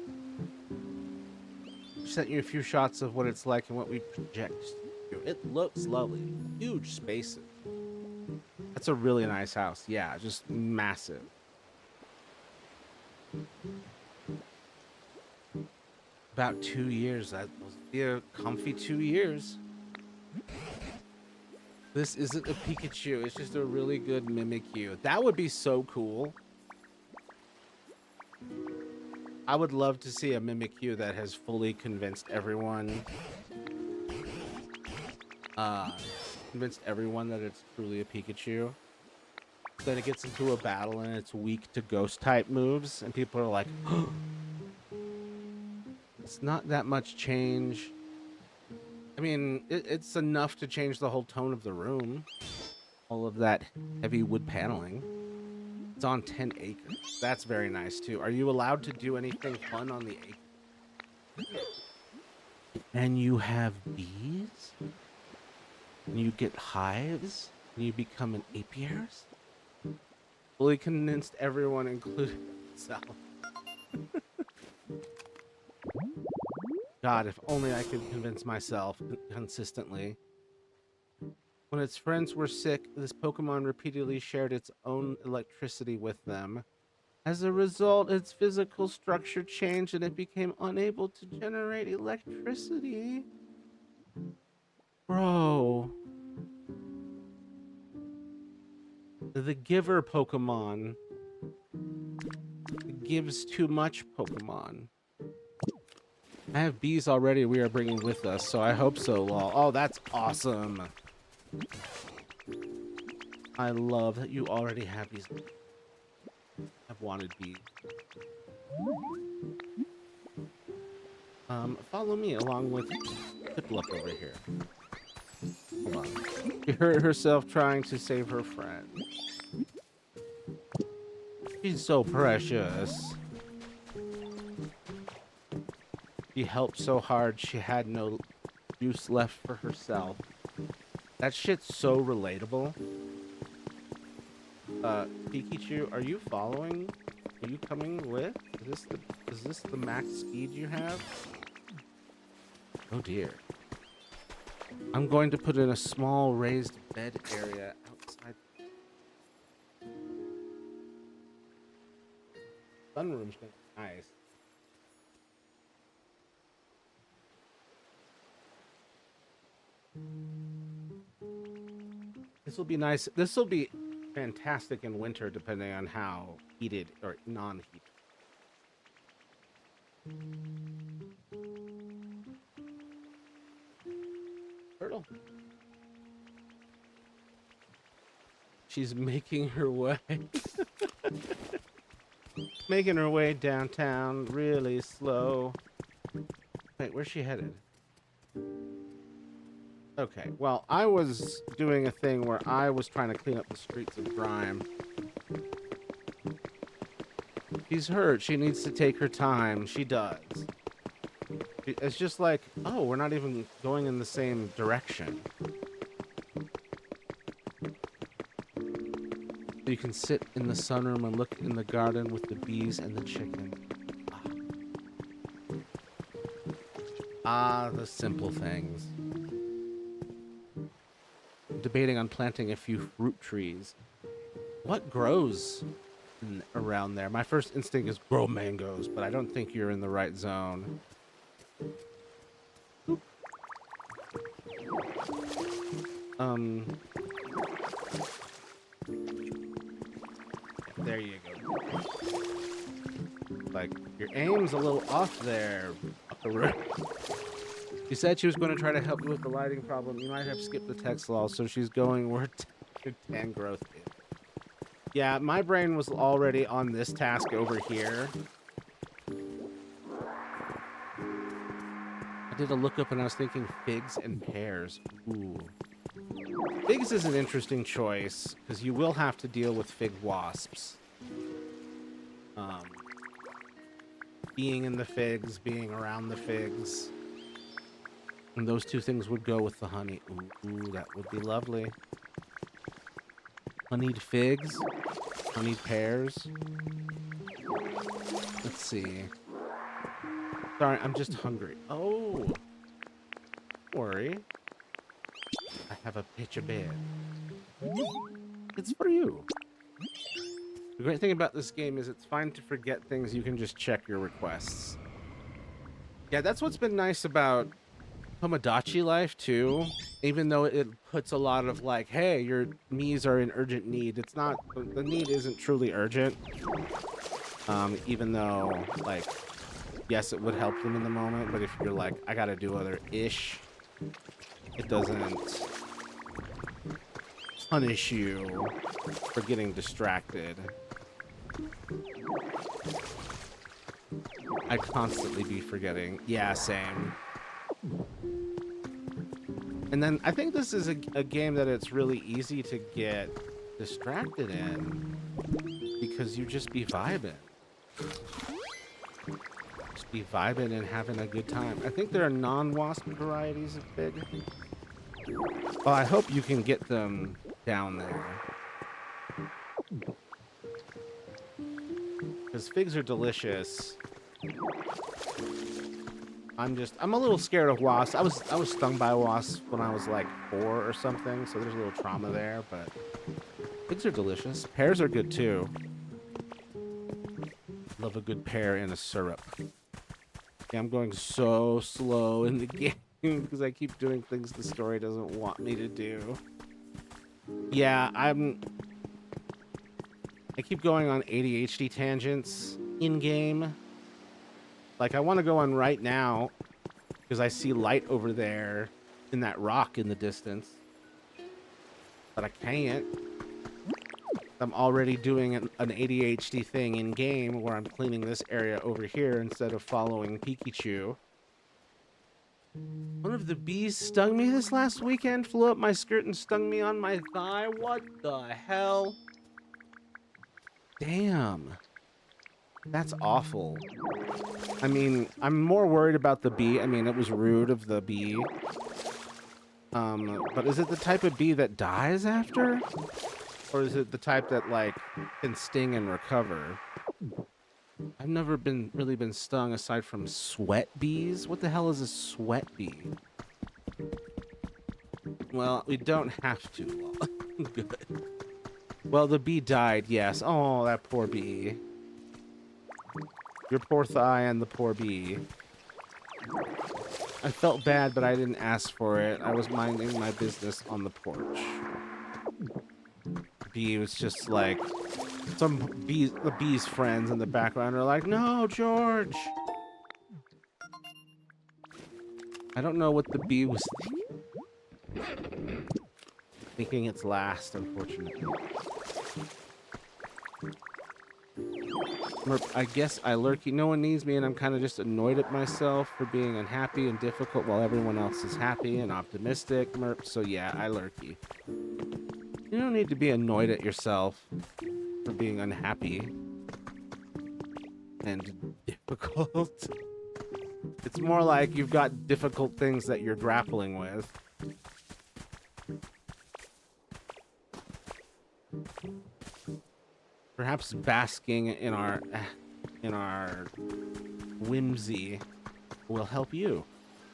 Sent you a few shots of what it's like and what we project. It looks lovely. Huge spaces. That's a really nice house. Yeah, just massive. About 2 years. That will be a comfy 2 years. This isn't a Pikachu. It's just a really good Mimikyu. That would be so cool. I would love to see a Mimikyu that has fully convinced everyone. Convinced everyone that it's truly a Pikachu. Then it gets into a battle and it's weak to ghost type moves, and people are like, oh, it's not that much change. I mean, it's enough to change the whole tone of the room. All of that heavy wood paneling. It's on 10 acres. That's very nice too. Are you allowed to do anything fun on the acre? and you have bees, and you get hives, and you become an apiarist? Fully convinced everyone, including myself. God, if only I could convince myself consistently. When its friends were sick, this Pokemon repeatedly shared its own electricity with them. As a result, its physical structure changed and it became unable to generate electricity. Bro. The Giver Pokemon. It gives too much Pokemon. I have bees already we are bringing with us, so I hope so, lol. Oh, that's awesome. I love that you already have these. I've wanted bees. Follow me along with Piplup over here. Hold on. She hurt herself trying to save her friend. She's so precious. She helped so hard she had no use left for herself. That shit's so relatable. Pikachu, are you following? Are you coming with? Is this the max speed you have? Oh dear. I'm going to put in a small raised bed area outside. Sunroom's gonna be nice. This will be nice. This will be fantastic in winter, depending on how heated or non-heated. Turtle. She's making her way. Making her way downtown really slow. Wait, where's she headed? Okay, well, I was doing a thing where I was trying to clean up the streets of grime. She's hurt. She needs to take her time. She does. It's just like, oh, we're not even going in the same direction. You can sit in the sunroom and look in the garden with the bees and the chicken. Ah, the simple things. I'm debating on planting a few fruit trees. What grows around there? My first instinct is grow mangoes, but I don't think you're in the right zone. Oop. There you go. Like, your aim's a little off there, buckaroo. She said she was going to try to help you with the lighting problem. You might have skipped the text law, so she's going where 10 growth is. Yeah, my brain was already on this task over here. I did a lookup and I was thinking figs and pears. Ooh. Figs is an interesting choice, because you will have to deal with fig wasps. Being in the figs, being around the figs. And those two things would go with the honey. Ooh, that would be lovely. Honeyed figs. Honeyed pears. Let's see. Sorry, I'm just hungry. Oh. Don't worry. I have a pitch of bed. It's for you. The great thing about this game is it's fine to forget things. You can just check your requests. Yeah, that's what's been nice about Tomodachi Life too. Even though it puts a lot of like, hey, your Miis are in urgent need. It's not, the need isn't truly urgent. Even though, like, yes, it would help them in the moment, but if you're like, I gotta do other ish, it doesn't punish you for getting distracted. I'd constantly be forgetting. Yeah, same. And then I think this is a game that it's really easy to get distracted in because you just be vibing. Just be vibing and having a good time. I think there are non-wasp varieties of fig. Oh, I hope you can get them down there. Because figs are delicious. I'm a little scared of wasps. I was stung by wasps when I was like 4 or something, so there's a little trauma there, but figs are delicious. Pears are good too. Love a good pear in a syrup. Yeah, I'm going so slow in the game because I keep doing things the story doesn't want me to do. Yeah, I keep going on ADHD tangents in game. Like, I want to go on right now because I see light over there in that rock in the distance. But I can't. I'm already doing an ADHD thing in game where I'm cleaning this area over here instead of following Pikachu. One of the bees stung me this last weekend, flew up my skirt and stung me on my thigh. What the hell? Damn. That's awful. I mean, I'm more worried about the bee. I mean, it was rude of the bee. But is it the type of bee that dies after? Or is it the type that, like, can sting and recover? I've never really been stung aside from sweat bees. What the hell is a sweat bee? Well, we don't have to. Good. Well, the bee died, yes. Oh, that poor bee. Your poor thigh and the poor bee. I felt bad, but I didn't ask for it. I was minding my business on the porch. Bee was just like... the bee's friends in the background are like, no, George! I don't know what the bee was thinking. Thinking it's last, unfortunately. I guess I lurky. No one needs me, and I'm kind of just annoyed at myself for being unhappy and difficult while everyone else is happy and optimistic. Merp. So yeah, I lurky. You don't need to be annoyed at yourself for being unhappy and difficult. It's more like you've got difficult things that you're grappling with. Perhaps basking in our whimsy will help you.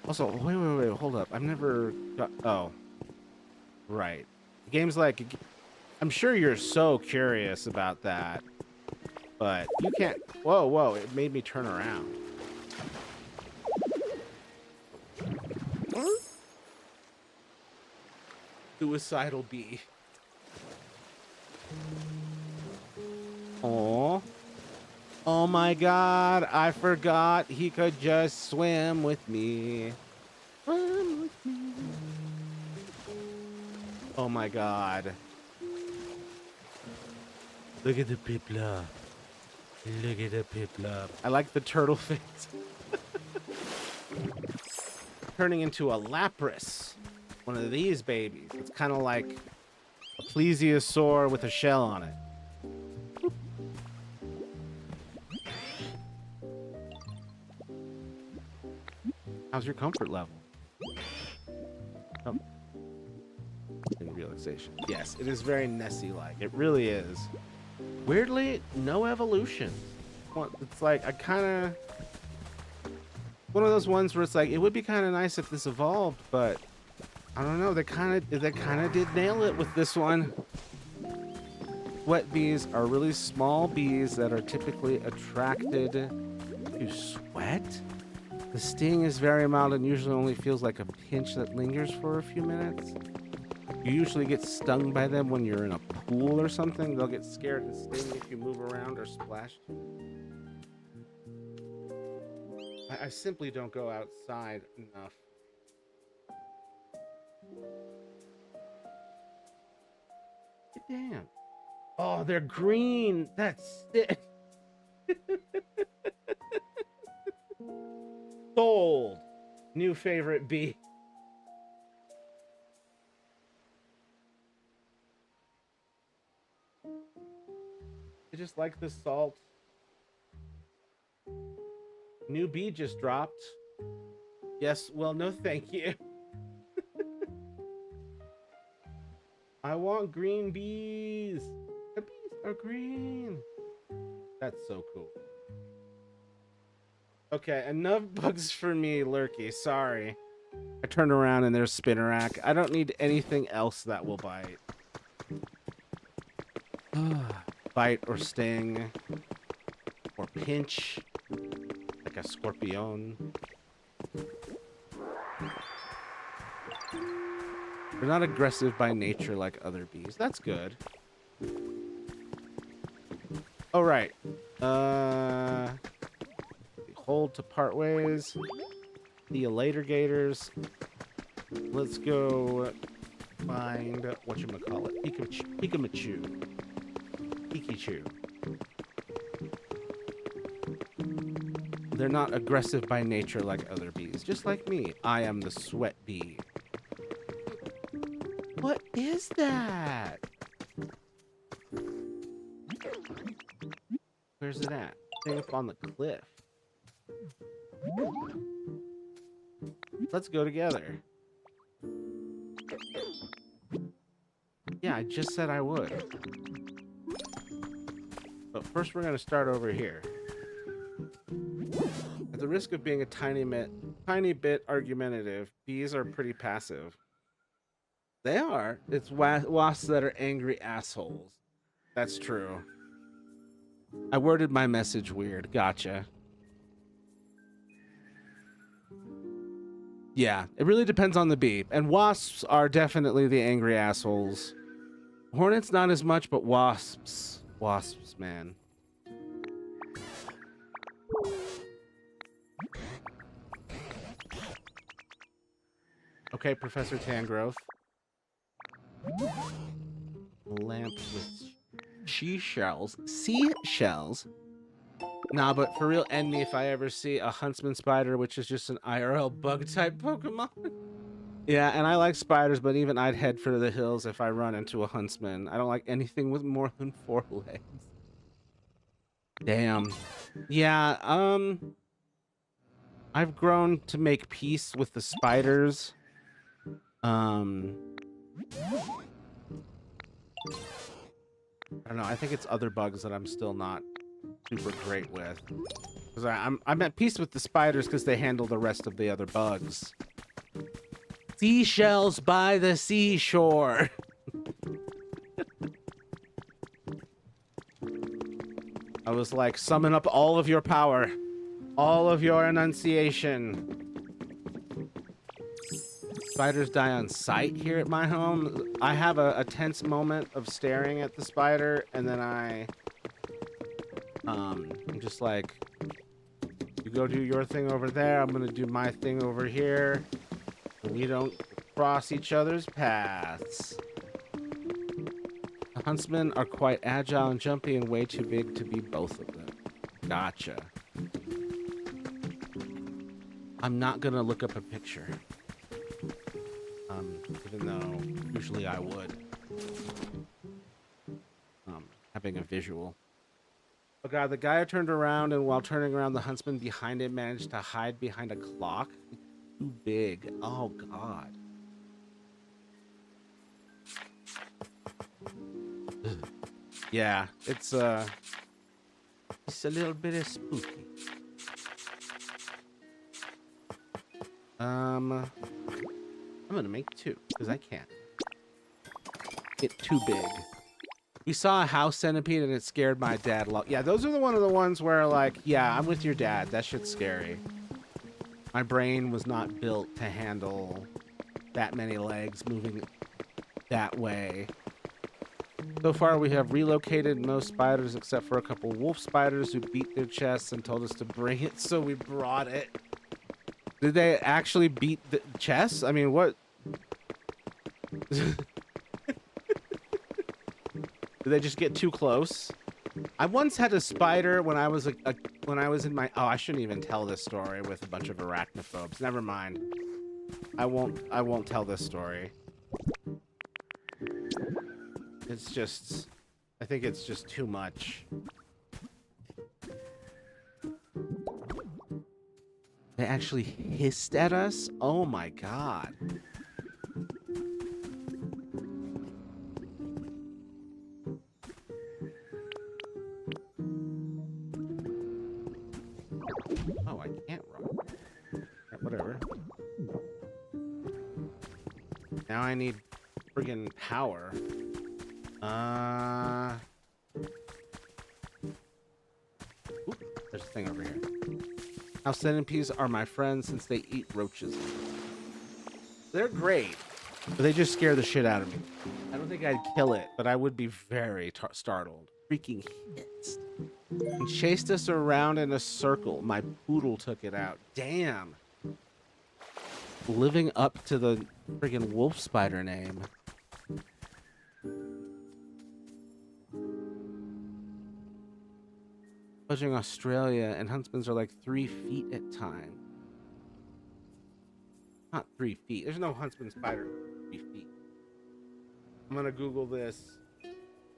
Also, wait, hold up. I've never got... Oh. Right. Games like... I'm sure you're so curious about that. But you can't... Whoa, it made me turn around. Suicidal bee. Aw. Oh my god, I forgot he could just swim with me. Swim with me. Oh my god. Look at the piplup. Look at the piplup. I like the turtle face. Turning into a lapras. One of these babies. It's kind of like a plesiosaur with a shell on it. How's your comfort level? Oh. In relaxation. Yes, it is very Nessie-like. It really is. Weirdly, no evolution. It's like, I kind of... One of those ones where it's like, it would be kind of nice if this evolved, but... I don't know, they kind of did nail it with this one. Sweat bees are really small bees that are typically attracted to sweat. The sting is very mild and usually only feels like a pinch that lingers for a few minutes. You usually get stung by them when you're in a pool or something. They'll get scared and sting if you move around or splash. I simply don't go outside enough. Damn. Oh, they're green. That's it. Sold. New favorite bee. I just like the salt. New bee just dropped. Yes, well, no thank you. I want green bees. The bees are green. That's so cool. Okay, enough bugs for me, Lurky. Sorry. I turned around and there's Spinnerack. I don't need anything else that will bite. Bite or sting. Or pinch. Like a scorpion. They're not aggressive by nature like other bees. That's good. All right. Hold to part ways. See you later, gators. Let's go find whatchamacallit. Pikachu. They're not aggressive by nature like other bees. Just like me. I am the sweat bee. What is that? Where's it at? Thing up on the cliff. Let's go together. Yeah, I just said I would. But first we're going to start over here. At the risk of being a tiny bit argumentative, bees are pretty passive. They are. It's wasps that are angry assholes. That's true. I worded my message weird. Gotcha. Yeah, it really depends on the bee. And wasps are definitely the angry assholes. Hornets not as much, but wasps. Wasps, man. Okay, Professor Tangrowth. Lamp with seashells. Seashells? Nah, but for real, end me if I ever see a huntsman spider, which is just an IRL bug-type Pokemon. Yeah, and I like spiders, but even I'd head for the hills if I run into a huntsman. I don't like anything with more than 4 legs. Damn. Yeah, I've grown to make peace with the spiders. I don't know. I think it's other bugs that I'm still not super great with. Because I'm at peace with the spiders because they handle the rest of the other bugs. Seashells by the seashore. I was like, summon up all of your power. All of your enunciation. Spiders die on sight here at my home. I have a tense moment of staring at the spider, and then I'm just like, you go do your thing over there, I'm gonna do my thing over here. We don't cross each other's paths. The huntsmen are quite agile and jumpy and way too big to be both of them. Gotcha. I'm not gonna look up a picture. Even though usually I would. Having a visual. Oh god, the guy turned around, and while turning around, the huntsman behind him managed to hide behind a clock. Too big. Oh god. Yeah, it's a little bit of spooky. I'm gonna make 2 because I can't. Get too big. We saw a house centipede and it scared my dad a lot. Yeah, those are one of the ones where, like, yeah, I'm with your dad. That shit's scary. My brain was not built to handle that many legs moving that way. So far, we have relocated most spiders except for a couple wolf spiders who beat their chests and told us to bring it, so we brought it. Did they actually beat the chests? I mean, what? Did they just get too close? I once had a spider when I was when I was in my... Oh, I shouldn't even tell this story with a bunch of arachnophobes. Never mind. I won't tell this story. It's just... I think it's just too much. They actually hissed at us? Oh my god. Oh, I can't run. Whatever. Now I need friggin' power. Oop, there's a thing over here. House centipedes are my friends since they eat roaches. They're great, but they just scare the shit out of me. I don't think I'd kill it, but I would be very startled. Freaking hissed. And chased us around in a circle. My poodle took it out. Damn. Living up to the friggin' wolf spider name. Fudging Australia, and huntsmans are like 3 feet at time. Not 3 feet. There's no huntsman spider 3 feet. I'm gonna Google this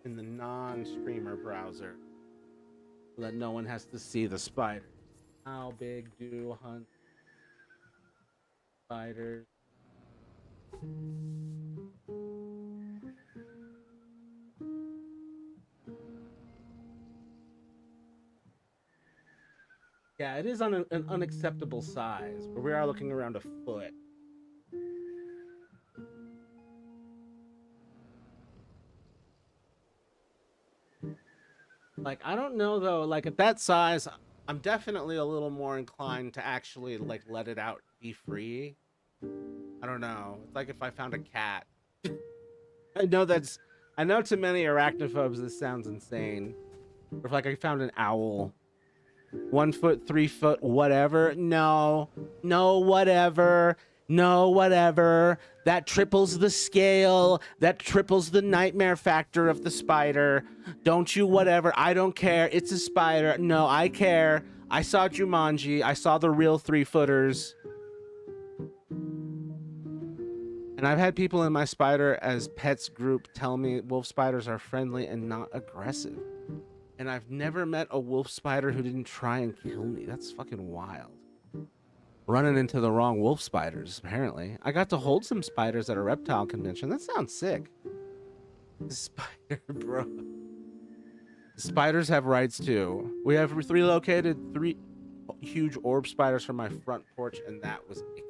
in the non-streamer browser so that no one has to see the spider. How big do hunt spiders? Yeah, it is on an unacceptable size, but we are looking around a foot. Like, I don't know though, like at that size, I'm definitely a little more inclined to actually like let it out, be free. I don't know. It's like if I found a cat. I know to many arachnophobes this sounds insane. Or if like I found an owl. 1 foot, 3 foot, whatever. No, whatever. No, whatever. That triples the scale. That triples the nightmare factor of the spider. Don't you, whatever. I don't care. It's a spider. No, I care. I saw Jumanji. I saw the real 3-footers. And I've had people in my spider as pets group tell me wolf spiders are friendly and not aggressive. And I've never met a wolf spider who didn't try and kill me. That's fucking wild. Running into the wrong wolf spiders, apparently. I got to hold some spiders at a reptile convention. That sounds sick. The spider, bro. The spiders have rights too. We have relocated 3 huge orb spiders from my front porch, and that was icky.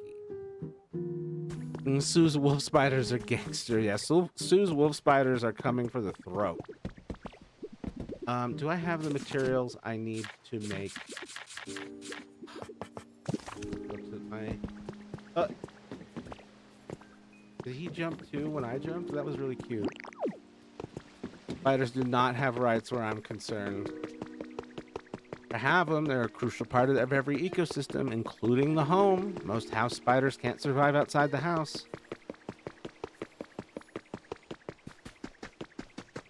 And Sue's wolf spiders are gangster. Yeah, Sue's wolf spiders are coming for the throat. Do I have the materials I need to make? Did he jump too when I jumped? That was really cute. Spiders do not have rights where I'm concerned. To have them, they're a crucial part of every ecosystem, including the home. Most house spiders can't survive outside the house.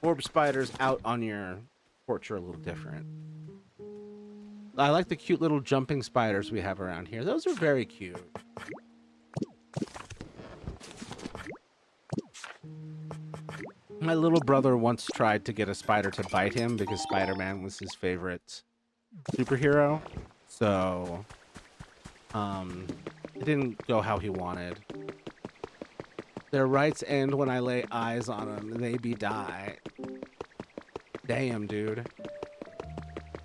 Orb spiders out on your porch are a little different. I like the cute little jumping spiders we have around here. Those are very cute. My little brother once tried to get a spider to bite him because Spider-Man was his favorite superhero. So, it didn't go how he wanted. Their rights end when I lay eyes on them. They be die. Damn, dude.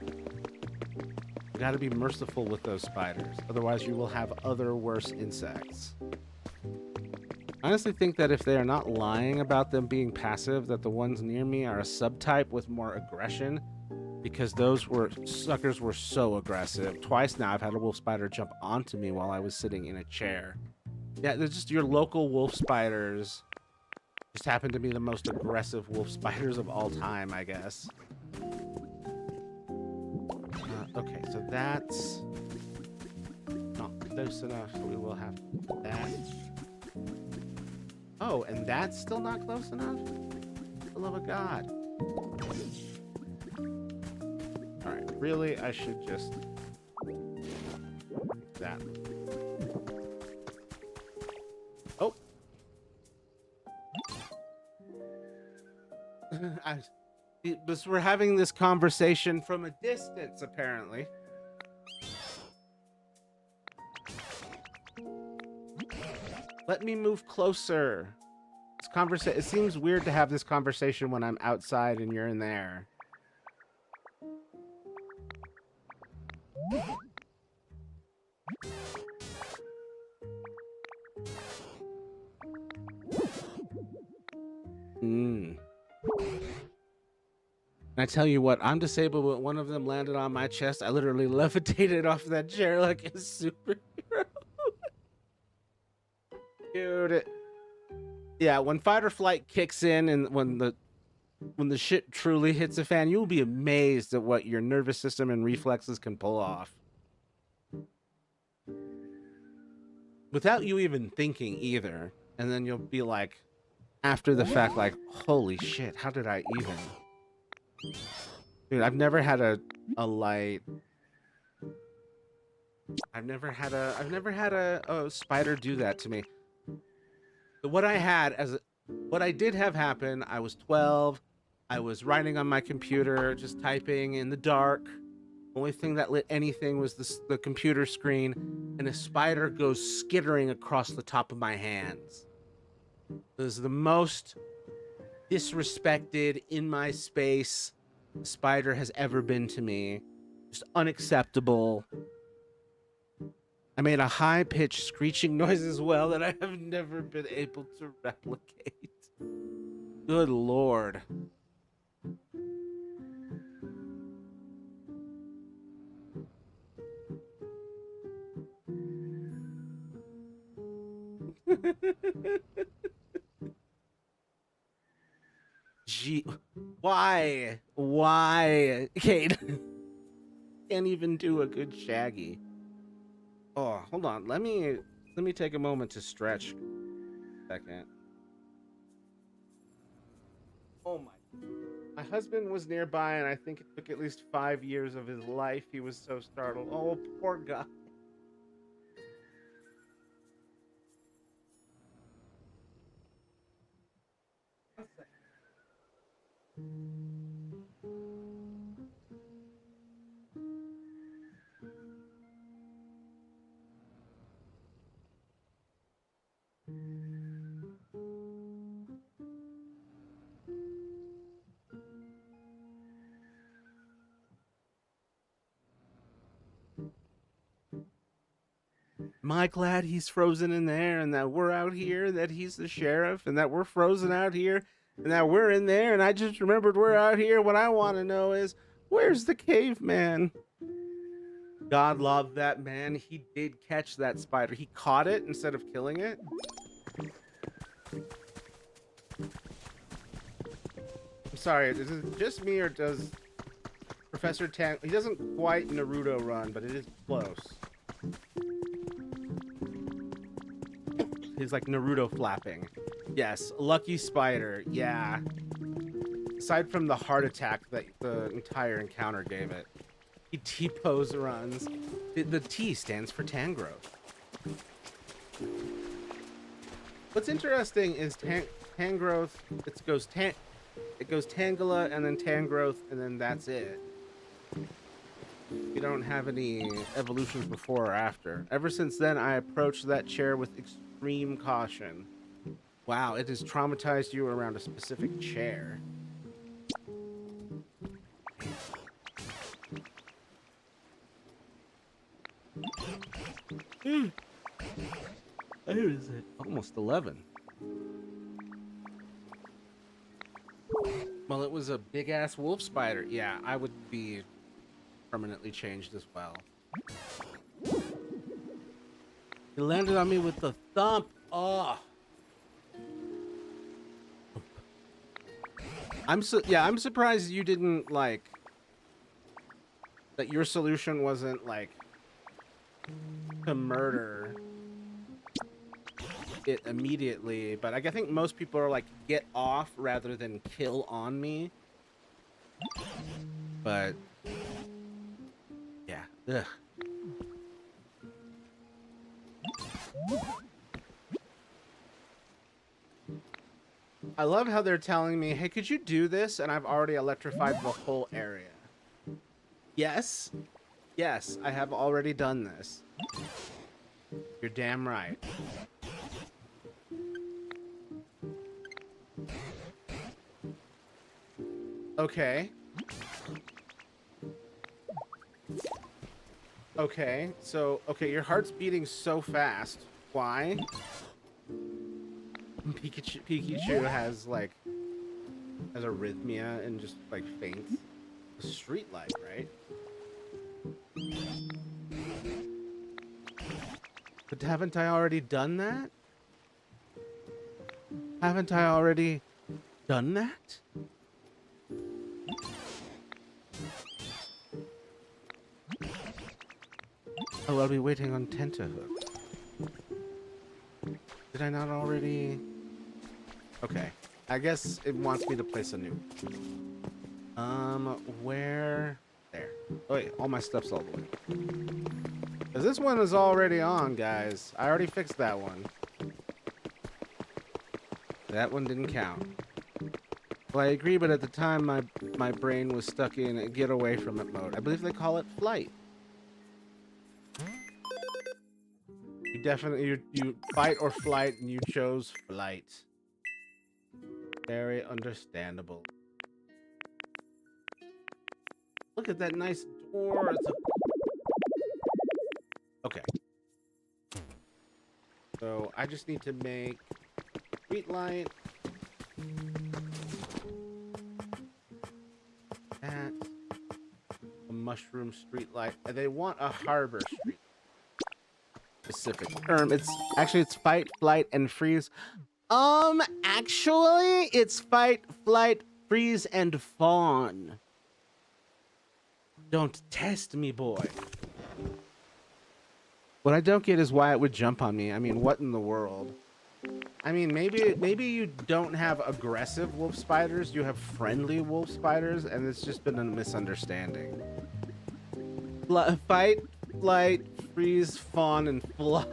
You gotta be merciful with those spiders. Otherwise, you will have other worse insects. I honestly think that if they are not lying about them being passive, that the ones near me are a subtype with more aggression, because those suckers were so aggressive. Twice now I've had a wolf spider jump onto me while I was sitting in a chair. Yeah, they're just your local wolf spiders. Just happen to be the most aggressive wolf spiders of all time, I guess. Okay, so that's not close enough, so we will have that. Oh, and that's still not close enough? For the love of God. Alright, really, I should just that. Oh! We're having this conversation from a distance, apparently. Let me move closer. It seems weird to have this conversation when I'm outside and you're in there. I tell you what, I'm disabled, but one of them landed on my chest. I literally levitated off that chair like a superhero. Dude. Yeah, when fight or flight kicks in and when the shit truly hits a fan, you'll be amazed at what your nervous system and reflexes can pull off. Without you even thinking either. And then you'll be like, after the fact, like, holy shit, how did I even? Dude, I've never had a light. I've never had a spider do that to me. What I did have happen, I was 12. I was writing on my computer, just typing in the dark. Only thing that lit anything was the computer screen, and a spider goes skittering across the top of my hands. It was the most disrespected in my space a spider has ever been to me. Just unacceptable. I made a high-pitched screeching noise as well that I have never been able to replicate. Good Lord. Gee, why? Why? Kate, can't even do a good Shaggy. Oh, hold on. Let me take a moment to stretch. Second. Oh my husband was nearby, and I think it took at least 5 years of his life. He was so startled. Oh, poor guy. Am I glad he's frozen in there and that we're out here, that he's the sheriff, and that we're frozen out here, and that we're in there, and I just remembered we're out here. What I want to know is, where's the caveman? God love that man. He did catch that spider. He caught it instead of killing it. I'm sorry, is it just me or does Professor Tang... He doesn't quite Naruto run, but it is close. He's like Naruto flapping. Yes, lucky spider. Yeah. Aside from the heart attack that the entire encounter gave it, he T-pose runs. The T stands for Tangrowth. What's interesting is Tangrowth. It goes Tangela and then Tangrowth and then that's it. You don't have any evolutions before or after. Ever since then, I approached that chair with extreme caution. Wow, it has traumatized you around a specific chair. Where is it? Almost 11. Well, it was a big-ass wolf spider. Yeah, I would be permanently changed as well. He landed on me with the thump. Oh. I'm surprised you didn't like that your solution wasn't like to murder it immediately, but I think most people are like get off rather than kill on me. But yeah, ugh. I love how they're telling me, hey, could you do this? And I've already electrified the whole area. Yes. Yes, I have already done this. You're damn right. Okay. Okay, so, okay, your heart's beating so fast. Why? Pikachu has, like, has arrhythmia and just, like, faints. A street light, right? But haven't I already done that? Haven't I already done that? Oh, I'll be waiting on tenterhook. Did I not already? Okay. I guess it wants me to place a new. Where? There. Oh wait, all my stuff's all the way. Because this one is already on, guys. I already fixed that one. That one didn't count. Well, I agree, but at the time, my brain was stuck in a get away from it mode. I believe they call it flight. You definitely, you fight or flight, and you chose flight. Very understandable. Look at that nice door. Okay. So I just need to make street light. That. A mushroom street light. And they want a harbor street. Specific term. It's fight, flight, and freeze. Actually, it's fight, flight, freeze, and fawn. Don't test me, boy. What I don't get is why it would jump on me. I mean, what in the world? I mean, maybe you don't have aggressive wolf spiders. You have friendly wolf spiders, and it's just been a misunderstanding. Fight, flight, freeze, fawn, and fly.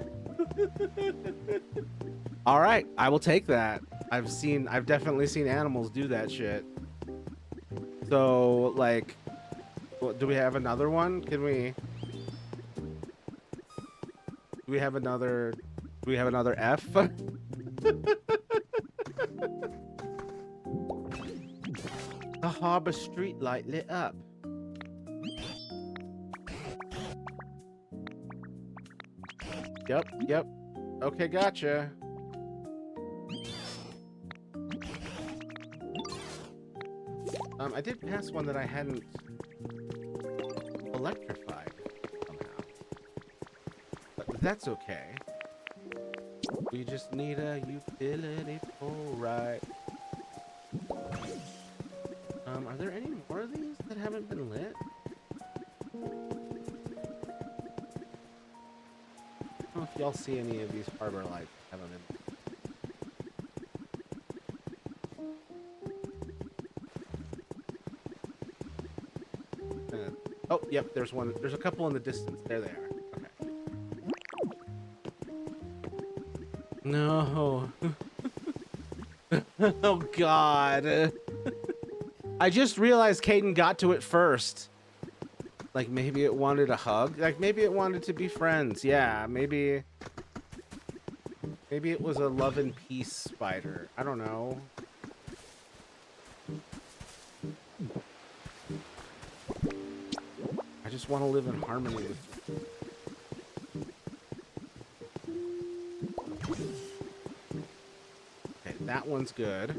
All right, I will take that. I've definitely seen animals do that shit. So, like, do we have another one? Do we have another F? The harbor street light lit up. Yep. Okay, gotcha. I did pass one that I hadn't electrified somehow. But that's okay. We just need a utility pole, right? Are there any more of these that haven't been lit? I don't know if y'all see any of these harbor lights that haven't been lit. Oh, yep, there's one. There's a couple in the distance. There they are. Okay. No. Oh, God. I just realized Caden got to it first. Like, maybe it wanted a hug. Like, maybe it wanted to be friends. Yeah, maybe it was a love and peace spider. I don't know. I just want to live in harmony with you. Okay, that one's good.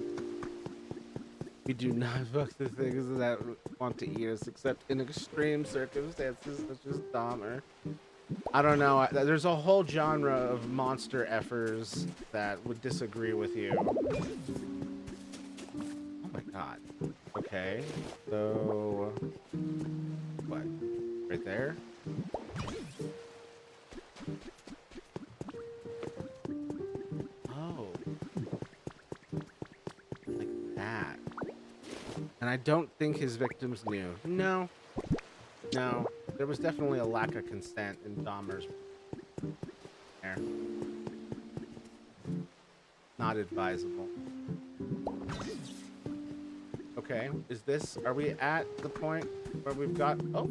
We do not fuck the things that want to eat us, except in extreme circumstances, such as Dahmer. I don't know. There's a whole genre of monster effers that would disagree with you. Oh my God. Okay. So, what? Right there? Oh. Like that. And I don't think his victims knew. No. No. There was definitely a lack of consent in Dahmer's there. Not advisable. Okay, are we at the point where we've got, oh,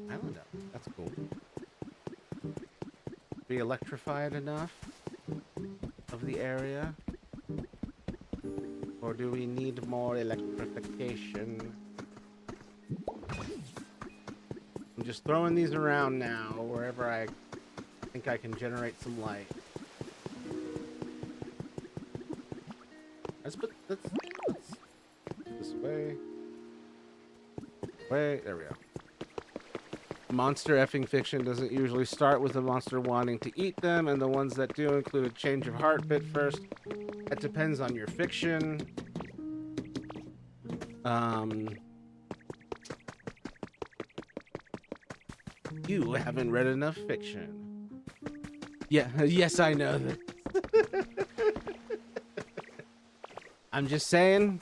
island up, that's cool. We electrified enough of the area Or do we need more electrification? I'm just throwing these around now, wherever I think I can generate some light. Let's this way. There we go. Monster effing fiction doesn't usually start with a monster wanting to eat them, and the ones that do include a change of heart bit first. That depends on your fiction. You haven't read enough fiction. Yeah, yes, I know that. I'm just saying.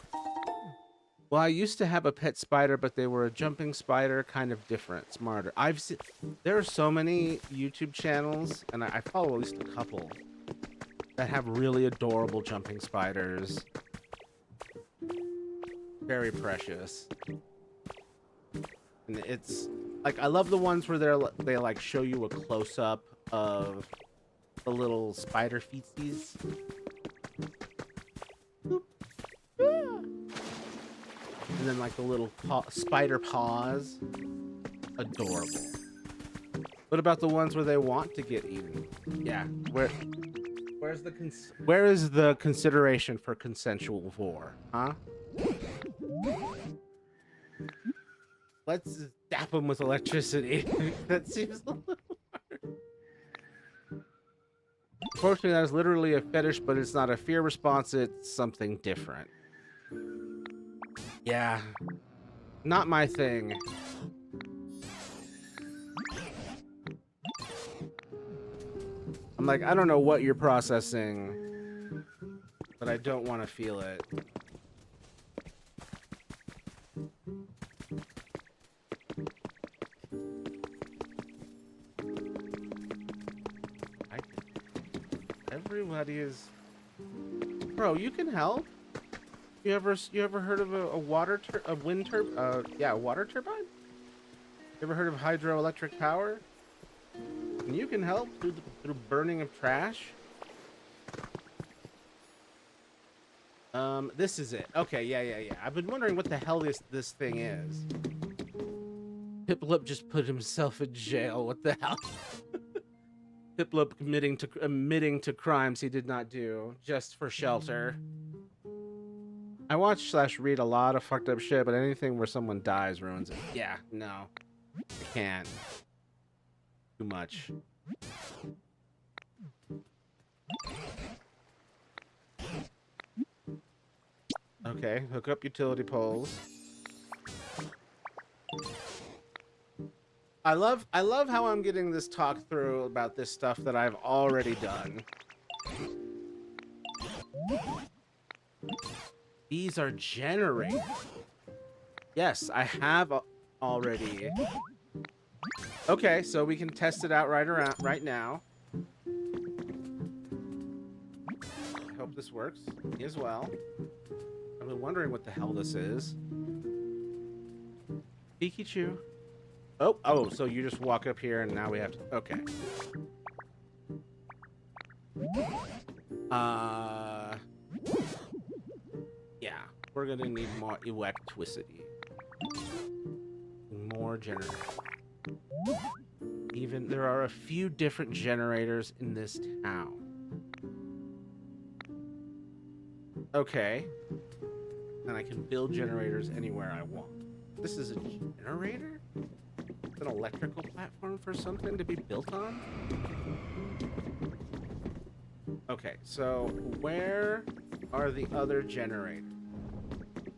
Well, I used to have a pet spider, but they were a jumping spider, kind of different, smarter. I've seen, there are so many YouTube channels, and I follow at least a couple, that have really adorable jumping spiders. Very precious. And it's, like, I love the ones where they like, show you a close-up of the little spider feetsies. And then like the little spider paws. Adorable. What about the ones where they want to get eaten? Yeah. Where is the consideration for consensual vor? Huh? Let's zap them with electricity. That seems a little hard. Unfortunately, that is literally a fetish, but it's not a fear response. It's something different. Yeah, not my thing. I'm like, I don't know what you're processing, but I don't want to feel it. Everybody is... Bro, you can help. You ever heard of a water turbine? You ever heard of hydroelectric power? And you can help through burning of trash. This is it. Okay, yeah. I've been wondering what the hell this thing is. Piplup just put himself in jail. What the hell? Piplup admitting to crimes he did not do just for shelter. I watch/read a lot of fucked up shit, but anything where someone dies ruins it. Yeah, no. I can't. Too much. Okay, hook up utility poles. I love how I'm getting this talk through about this stuff that I've already done. These are generators. Yes, I have already. Okay, so we can test it out right now. I hope this works. Me as well. I've been wondering what the hell this is. Pikachu. Oh, so you just walk up here and now we have to... Okay. Yeah, we're gonna need more electricity. More generators. Even there are a few different generators in this town. Okay. And I can build generators anywhere I want. This is a generator? It's an electrical platform for something to be built on? Okay, so where are the other generators?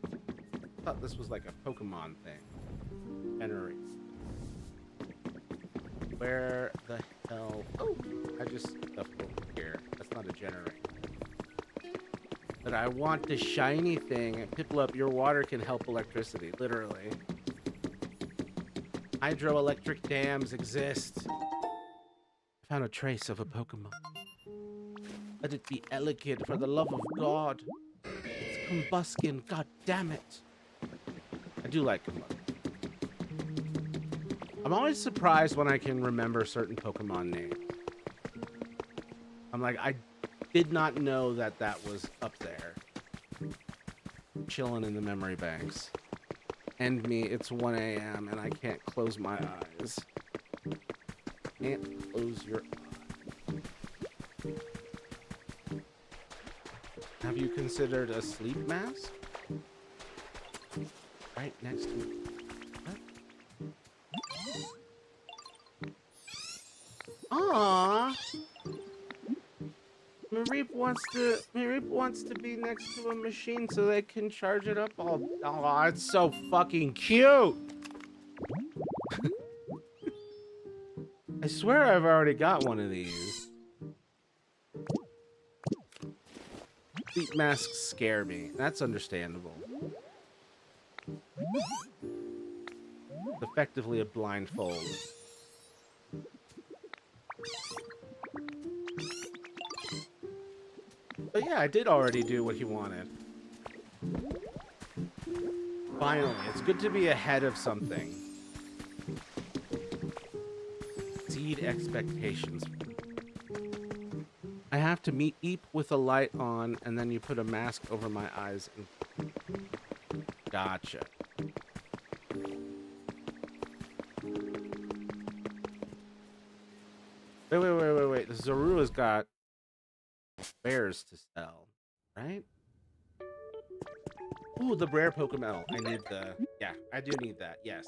I thought this was like a Pokemon thing. Generator. Where the hell? Oh, I just stuffed over here. That's not a generator. But I want the shiny thing. Piplup, your water can help electricity, literally. Hydroelectric dams exist. I found a trace of a Pokemon. Let it be elegant, for the love of God. It's Combuskin, god damn it. I do like Combuskin. I'm always surprised when I can remember certain Pokemon names. I'm like, I did not know that was up there. chilling in the memory banks. And me, it's 1 a.m. and I can't close my eyes. Can't close your eyes. Have you considered a sleep mask? Right next to me. Aww. Mareep wants to be next to a machine so they can charge it up all. Oh, it's so fucking cute. I swear I've already got one of these. Sleep masks scare me. That's understandable. It's effectively a blindfold. But yeah, I did already do what he wanted. Finally, it's good to be ahead of something. Exceed expectations. I have to eat with a light on, and then you put a mask over my eyes. And... Gotcha. Wait. The Zarua's got wares to sell, right? Ooh, the rare Pokemon. I need the... Yeah, I do need that, yes.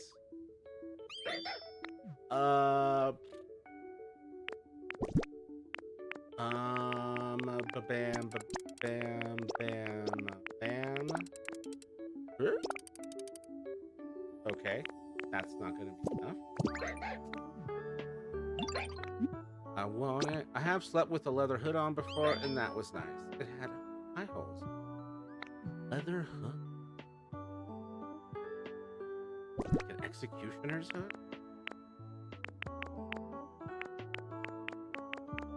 Bam. Okay, that's not gonna be enough. I want it. I have slept with a leather hood on before, and that was nice. It had eye holes. Leather hood? Like an executioner's hood?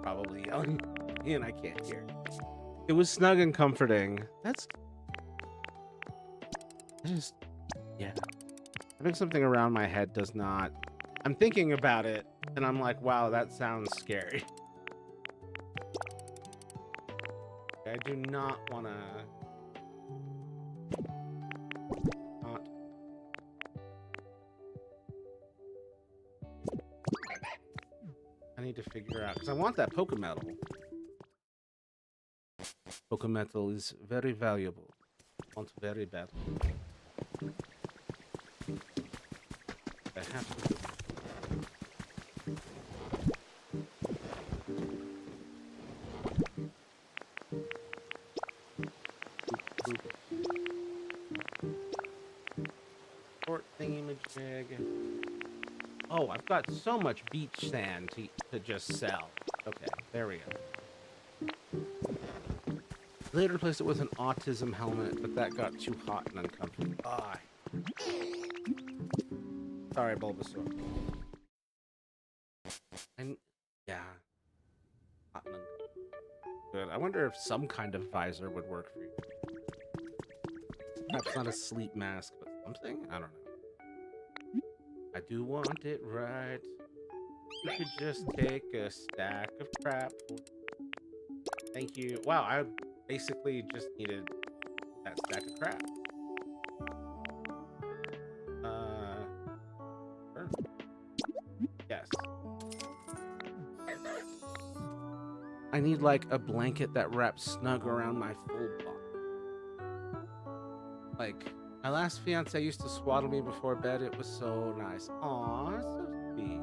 Probably yelling, and I can't hear. It was snug and comforting. That's... Yeah. Having something around my head does not... I'm thinking about it, and I'm like, wow, that sounds scary. I do not want to... Not... I need to figure out, because I want that Pokemetal. Pokemetal is very valuable. I want very badly. I have to... Short thingamajig. Oh, I've got so much beach sand to just sell. Okay, there we go. Later replaced it with an autism helmet, but that got too hot and uncomfortable. Ah. Sorry, Bulbasaur. And yeah. Hot and uncomfortable. Good. I wonder if some kind of visor would work for you. Perhaps not a sleep mask, but something? I don't know. I do want it right. You could just take a stack of crap. Thank you. Wow, I basically just needed that stack of crap. Sure. Yes. I need like a blanket that wraps snug around my full body. Like, my last fiance used to swaddle me before bed. It was so nice. Aw, so sweet.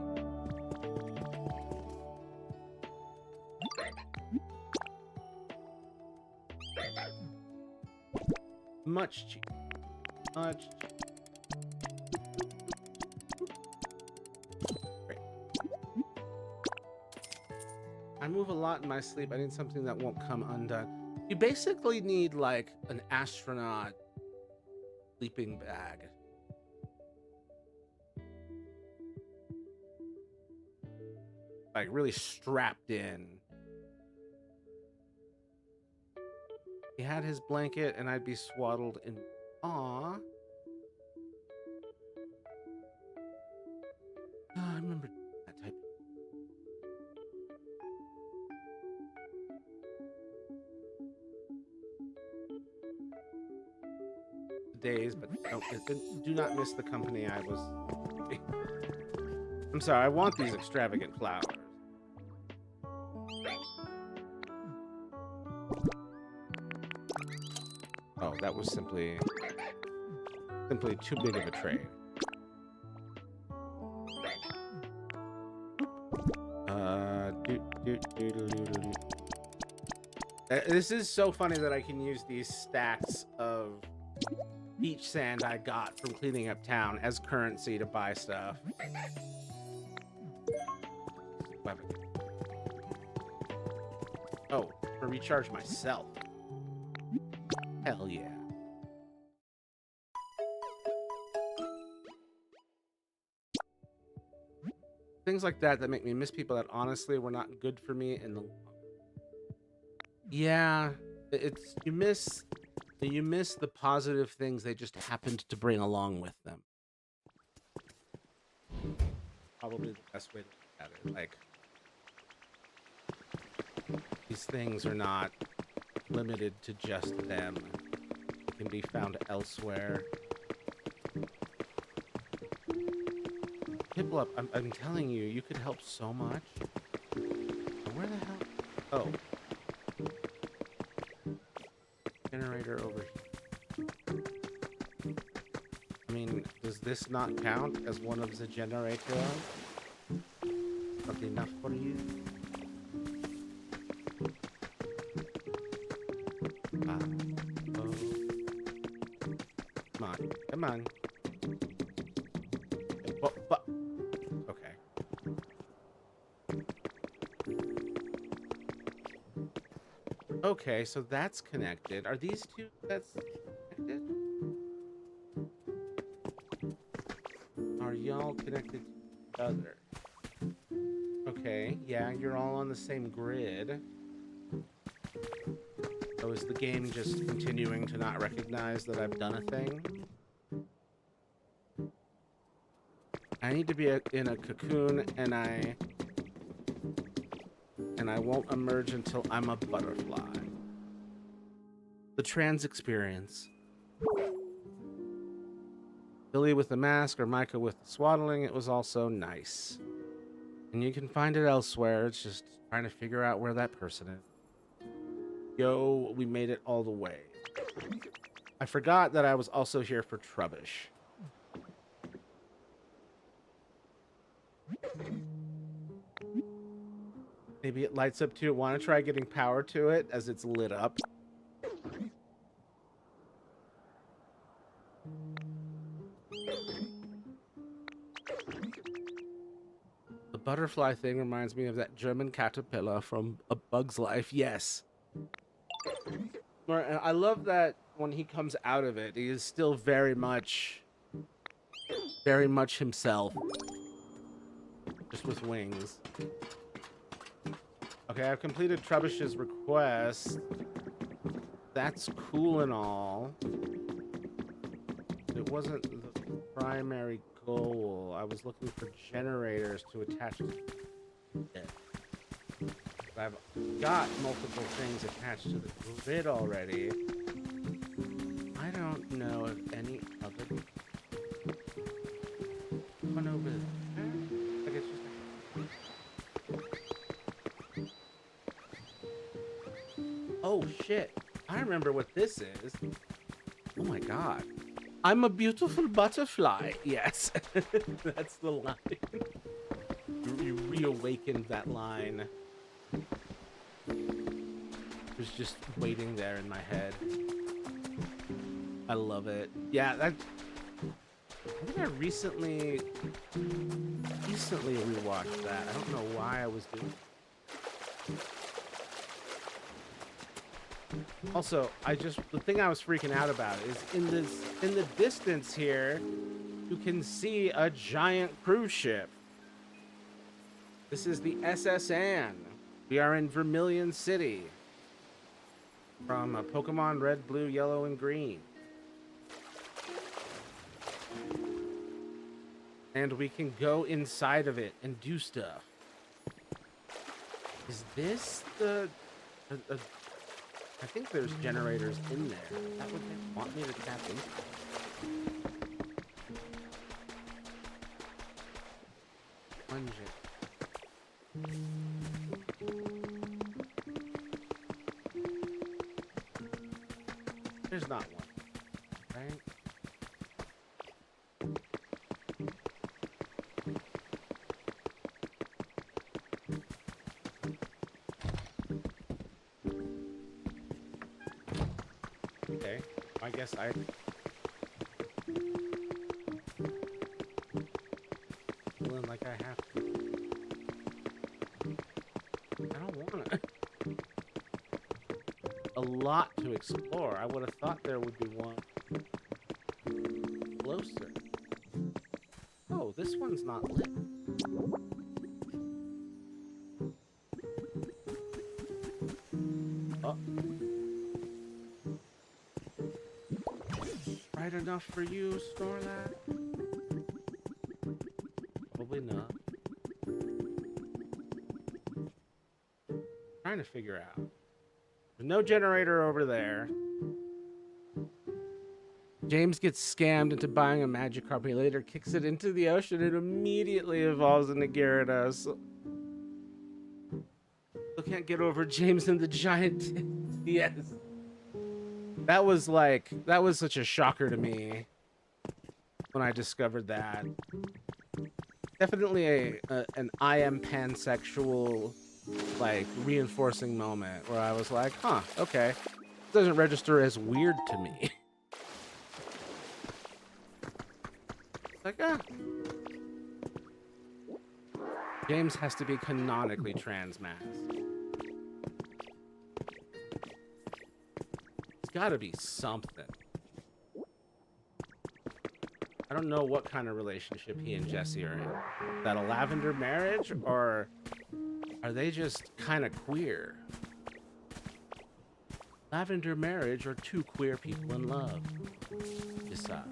Much cheaper. Much cheaper. Great. I move a lot in my sleep. I need something that won't come undone. You basically need like an astronaut sleeping bag. Like really strapped in. He had his blanket and I'd be swaddled in. Aww. Oh, I remember that type. days, but do not miss the company I was. I'm sorry, I want these extravagant flowers. Oh, that was simply too big of a trade. This is so funny that I can use these stacks of beach sand I got from cleaning up town as currency to buy stuff. Weapon. Oh, to recharge myself. Hell yeah. Things like that make me miss people that honestly were not good for me in the... Yeah, it's you miss the positive things they just happened to bring along with them. Probably the best way to look at it. Like, these things are not limited to just them. They can be found elsewhere. Piplup, I'm telling you, you could help so much. Where the hell? Oh. Generator over here. I mean, does this not count as one of the generators? Not enough for you? Oh. Come on, come on. Okay. Okay, so that's connected. Are these two that's connected? Are y'all connected to each other? Okay, yeah, you're all on the same grid. So is the game just continuing to not recognize that I've done a thing? I need to be in a cocoon, and I won't emerge until I'm a butterfly. The trans experience. Billy with the mask or Micah with the swaddling, it was also nice. And you can find it elsewhere, it's just trying to figure out where that person is. Yo, we made it all the way. I forgot that I was also here for Trubbish. Maybe it lights up too. Want to try getting power to it as it's lit up? The butterfly thing reminds me of that German caterpillar from A Bug's Life. Yes. I love that when he comes out of it, he is still very much himself. Just with wings. Okay, I've completed Trubbish's request. That's cool and all. It wasn't the primary goal. I was looking for generators to attach to it. But I've got multiple things attached to the grid already. I don't know if any other one over there. I guess just oh shit. I remember what this is. Oh my god. I'm a beautiful butterfly. Yes. That's the line. You reawakened that line. It was just waiting there in my head. I love it. Yeah, that... I think I recently rewatched that. I don't know why I was doing it. Also, the thing I was freaking out about is in the distance here, you can see a giant cruise ship. This is the SS Anne. We are in Vermilion City. From Pokemon Red, Blue, Yellow, and Green. And we can go inside of it and do stuff. Is this the... I think there's generators in there. Is that what they want me to tap into? Plunge it. There's not one, right? Okay, I guess I feeling like I have to. I don't want to. A lot to explore. I would have thought there would be one closer. Oh, this one's not lit. Oh. Bright enough for you, Snorlax? Probably not. Trying to figure out. There's no generator over there. James gets scammed into buying a Magikarp. He later kicks it into the ocean and immediately evolves into Gyarados. Still can't get over James and the giant. Yes. That was such a shocker to me when I discovered that. Definitely an I am pansexual, like, reinforcing moment where I was like, huh, okay. It doesn't register as weird to me. Like, ah. James has to be canonically transmasked. It's gotta be something. I don't know what kind of relationship he and Jessie are in. Is that a lavender marriage, or are they just kind of queer? Lavender marriage or two queer people in love? Decide.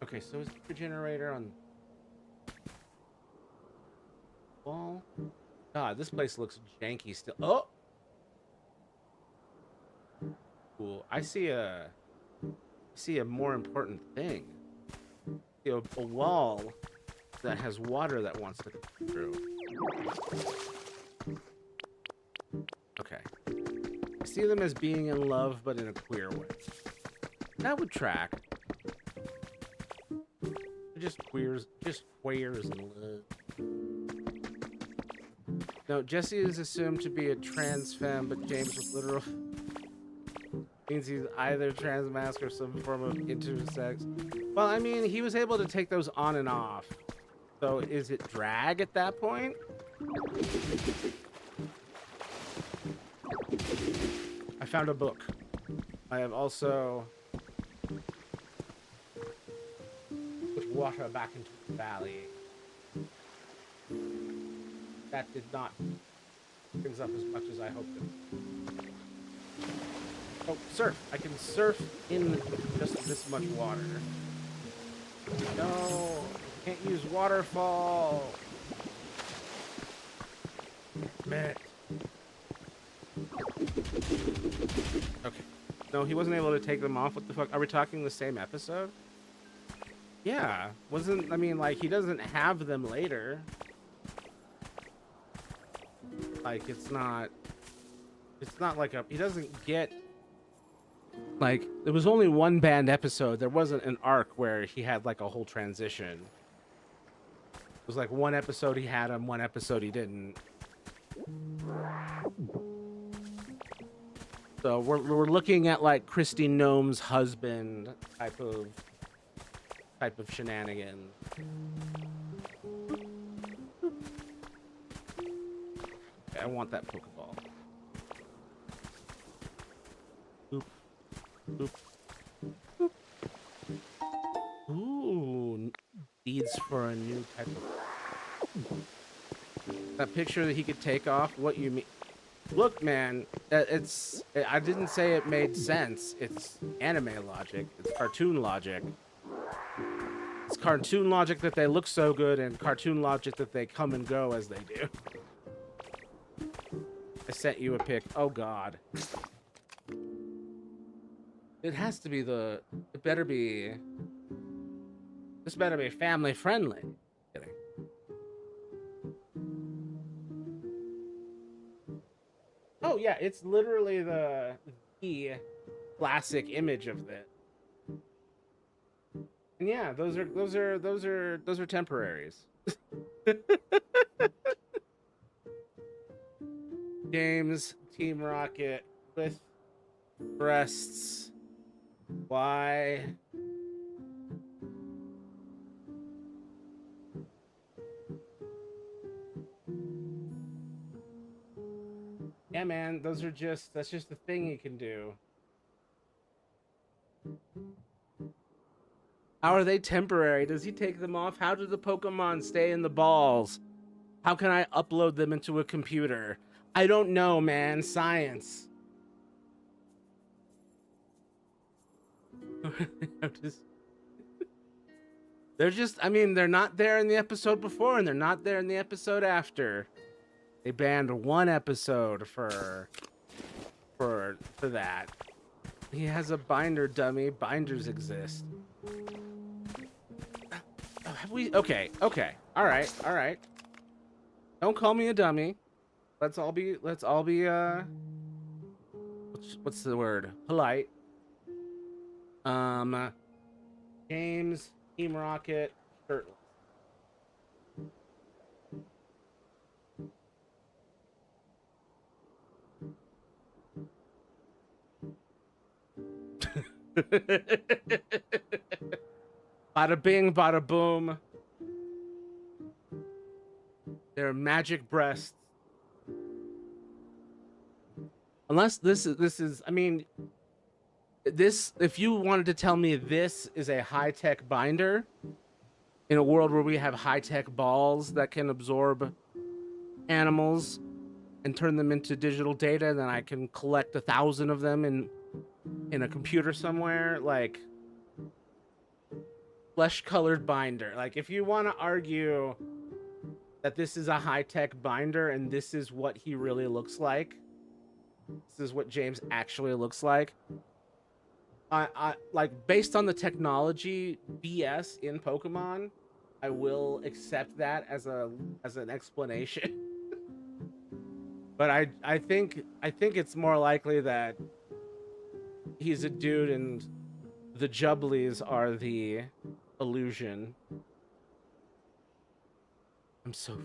Okay, so is the generator on wall? God, this place looks janky still. Oh! Cool. I see a more important thing. A wall that has water that wants to come through. Okay. I see them as being in love, but in a queer way. That would track. Just queers in love. No, Jessie is assumed to be a trans femme, but James was literal means he's either transmasc or some form of intersex. Well, I mean, he was able to take those on and off. So is it drag at that point? I found a book. I have also put water back into the valley. That did not brings up as much as I hoped it. Oh, surf. I can surf in just this much water. No, can't use waterfall. Man. Okay. No, he wasn't able to take them off. What the fuck? Are we talking the same episode? Yeah. I mean, like, he doesn't have them later. Like, it's not like he doesn't get, like, there was only one banned episode. There wasn't an arc where he had, like, a whole transition. It was like one episode he had him, one episode he didn't. So we're looking at, like, Christy Gnome's husband type of shenanigans. Okay, I want that Pokeball. Boop. Boop. Boop. Ooh, needs for a new type of... That picture that he could take off, what you mean? Look, man, I didn't say it made sense. It's anime logic. It's cartoon logic. It's cartoon logic that they look so good and cartoon logic that they come and go as they do. I sent you a pic. Oh, God. It has to be the. It better be. This better be family friendly. Kidding. Oh yeah, it's literally the classic image of this. And yeah, those are temporaries. James Team Rocket with breasts. Why? Yeah, man, that's just the thing you can do. How are they temporary? Does he take them off? How do the Pokemon stay in the balls? How can I upload them into a computer? I don't know, man. Science. I'm just, they're just, I mean, they're not there in the episode before and they're not there in the episode after. They banned one episode for that. He has a binder dummy. Binders exist. Have we? Okay, okay. All right, all right. Don't call me a dummy. Let's all be what's the word? Polite. Um James Team Rocket shirtless. Bada bing, bada boom. They're magic breasts. Unless this is I mean this if you wanted to tell me this is a high-tech binder in a world where we have high-tech balls that can absorb animals and turn them into digital data, then I can collect 1,000 of them in a computer somewhere. Like flesh-colored binder. Like if you want to argue that this is a high-tech binder and this is what he really looks like, this is what James actually looks like. I like based on the technology BS in Pokemon, I will accept that as an explanation. But I think it's more likely that he's a dude and the Jubblies are the illusion. I'm so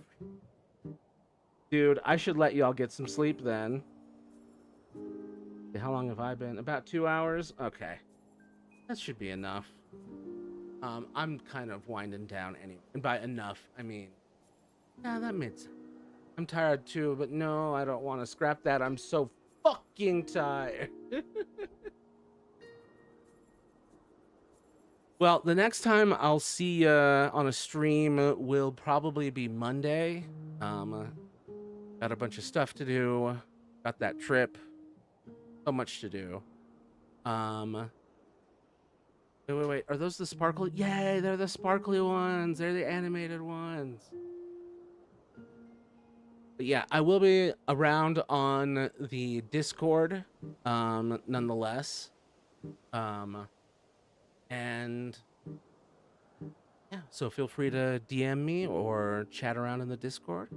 dude, I should let y'all get some sleep then. How long have I been? About 2 hours? Okay. That should be enough. I'm kind of winding down anyway. And by enough, I mean, yeah, that made sense. I'm tired too, but no, I don't want to scrap that. I'm so fucking tired. Well, the next time I'll see you on a stream will probably be Monday. Got a bunch of stuff to do. Got that trip. So much to do. Wait. Are those the sparkly? Yay, they're the sparkly ones. They're the animated ones. But yeah, I will be around on the Discord, nonetheless. And yeah, so feel free to DM me or chat around in the Discord.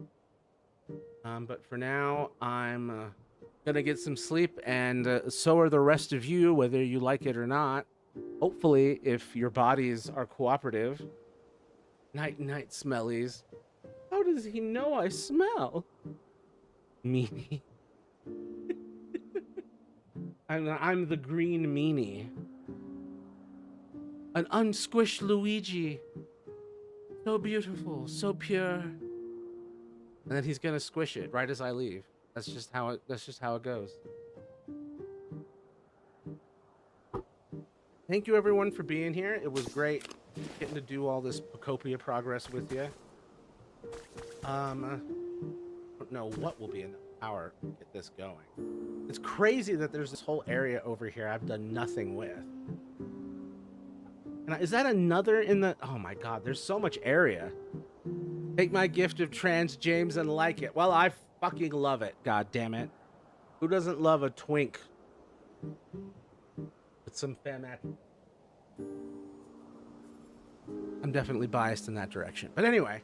But for now, I'm gonna get some sleep, and so are the rest of you, whether you like it or not. Hopefully, if your bodies are cooperative. Night, night, smellies. How does he know I smell? Meanie. I'm the green meanie. An unsquished Luigi. So beautiful, so pure. And then he's gonna squish it right as I leave. That's just how it goes. Thank you everyone for being here. It was great getting to do all this Pokopia progress with you. I don't know what will be enough power to get this going. It's crazy that there's this whole area over here I've done nothing with. And is that another in the... Oh my god, there's so much area. Take my gift of trans James and like it. Well, I fucking love it. God damn it. Who doesn't love a twink? with some femme. I'm definitely biased in that direction. But anyway,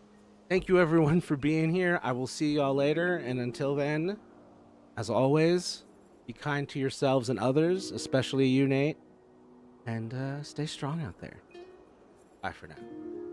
thank you everyone for being here. I will see y'all later. And until then, as always, be kind to yourselves and others, especially you, Nate. And stay strong out there. Bye for now.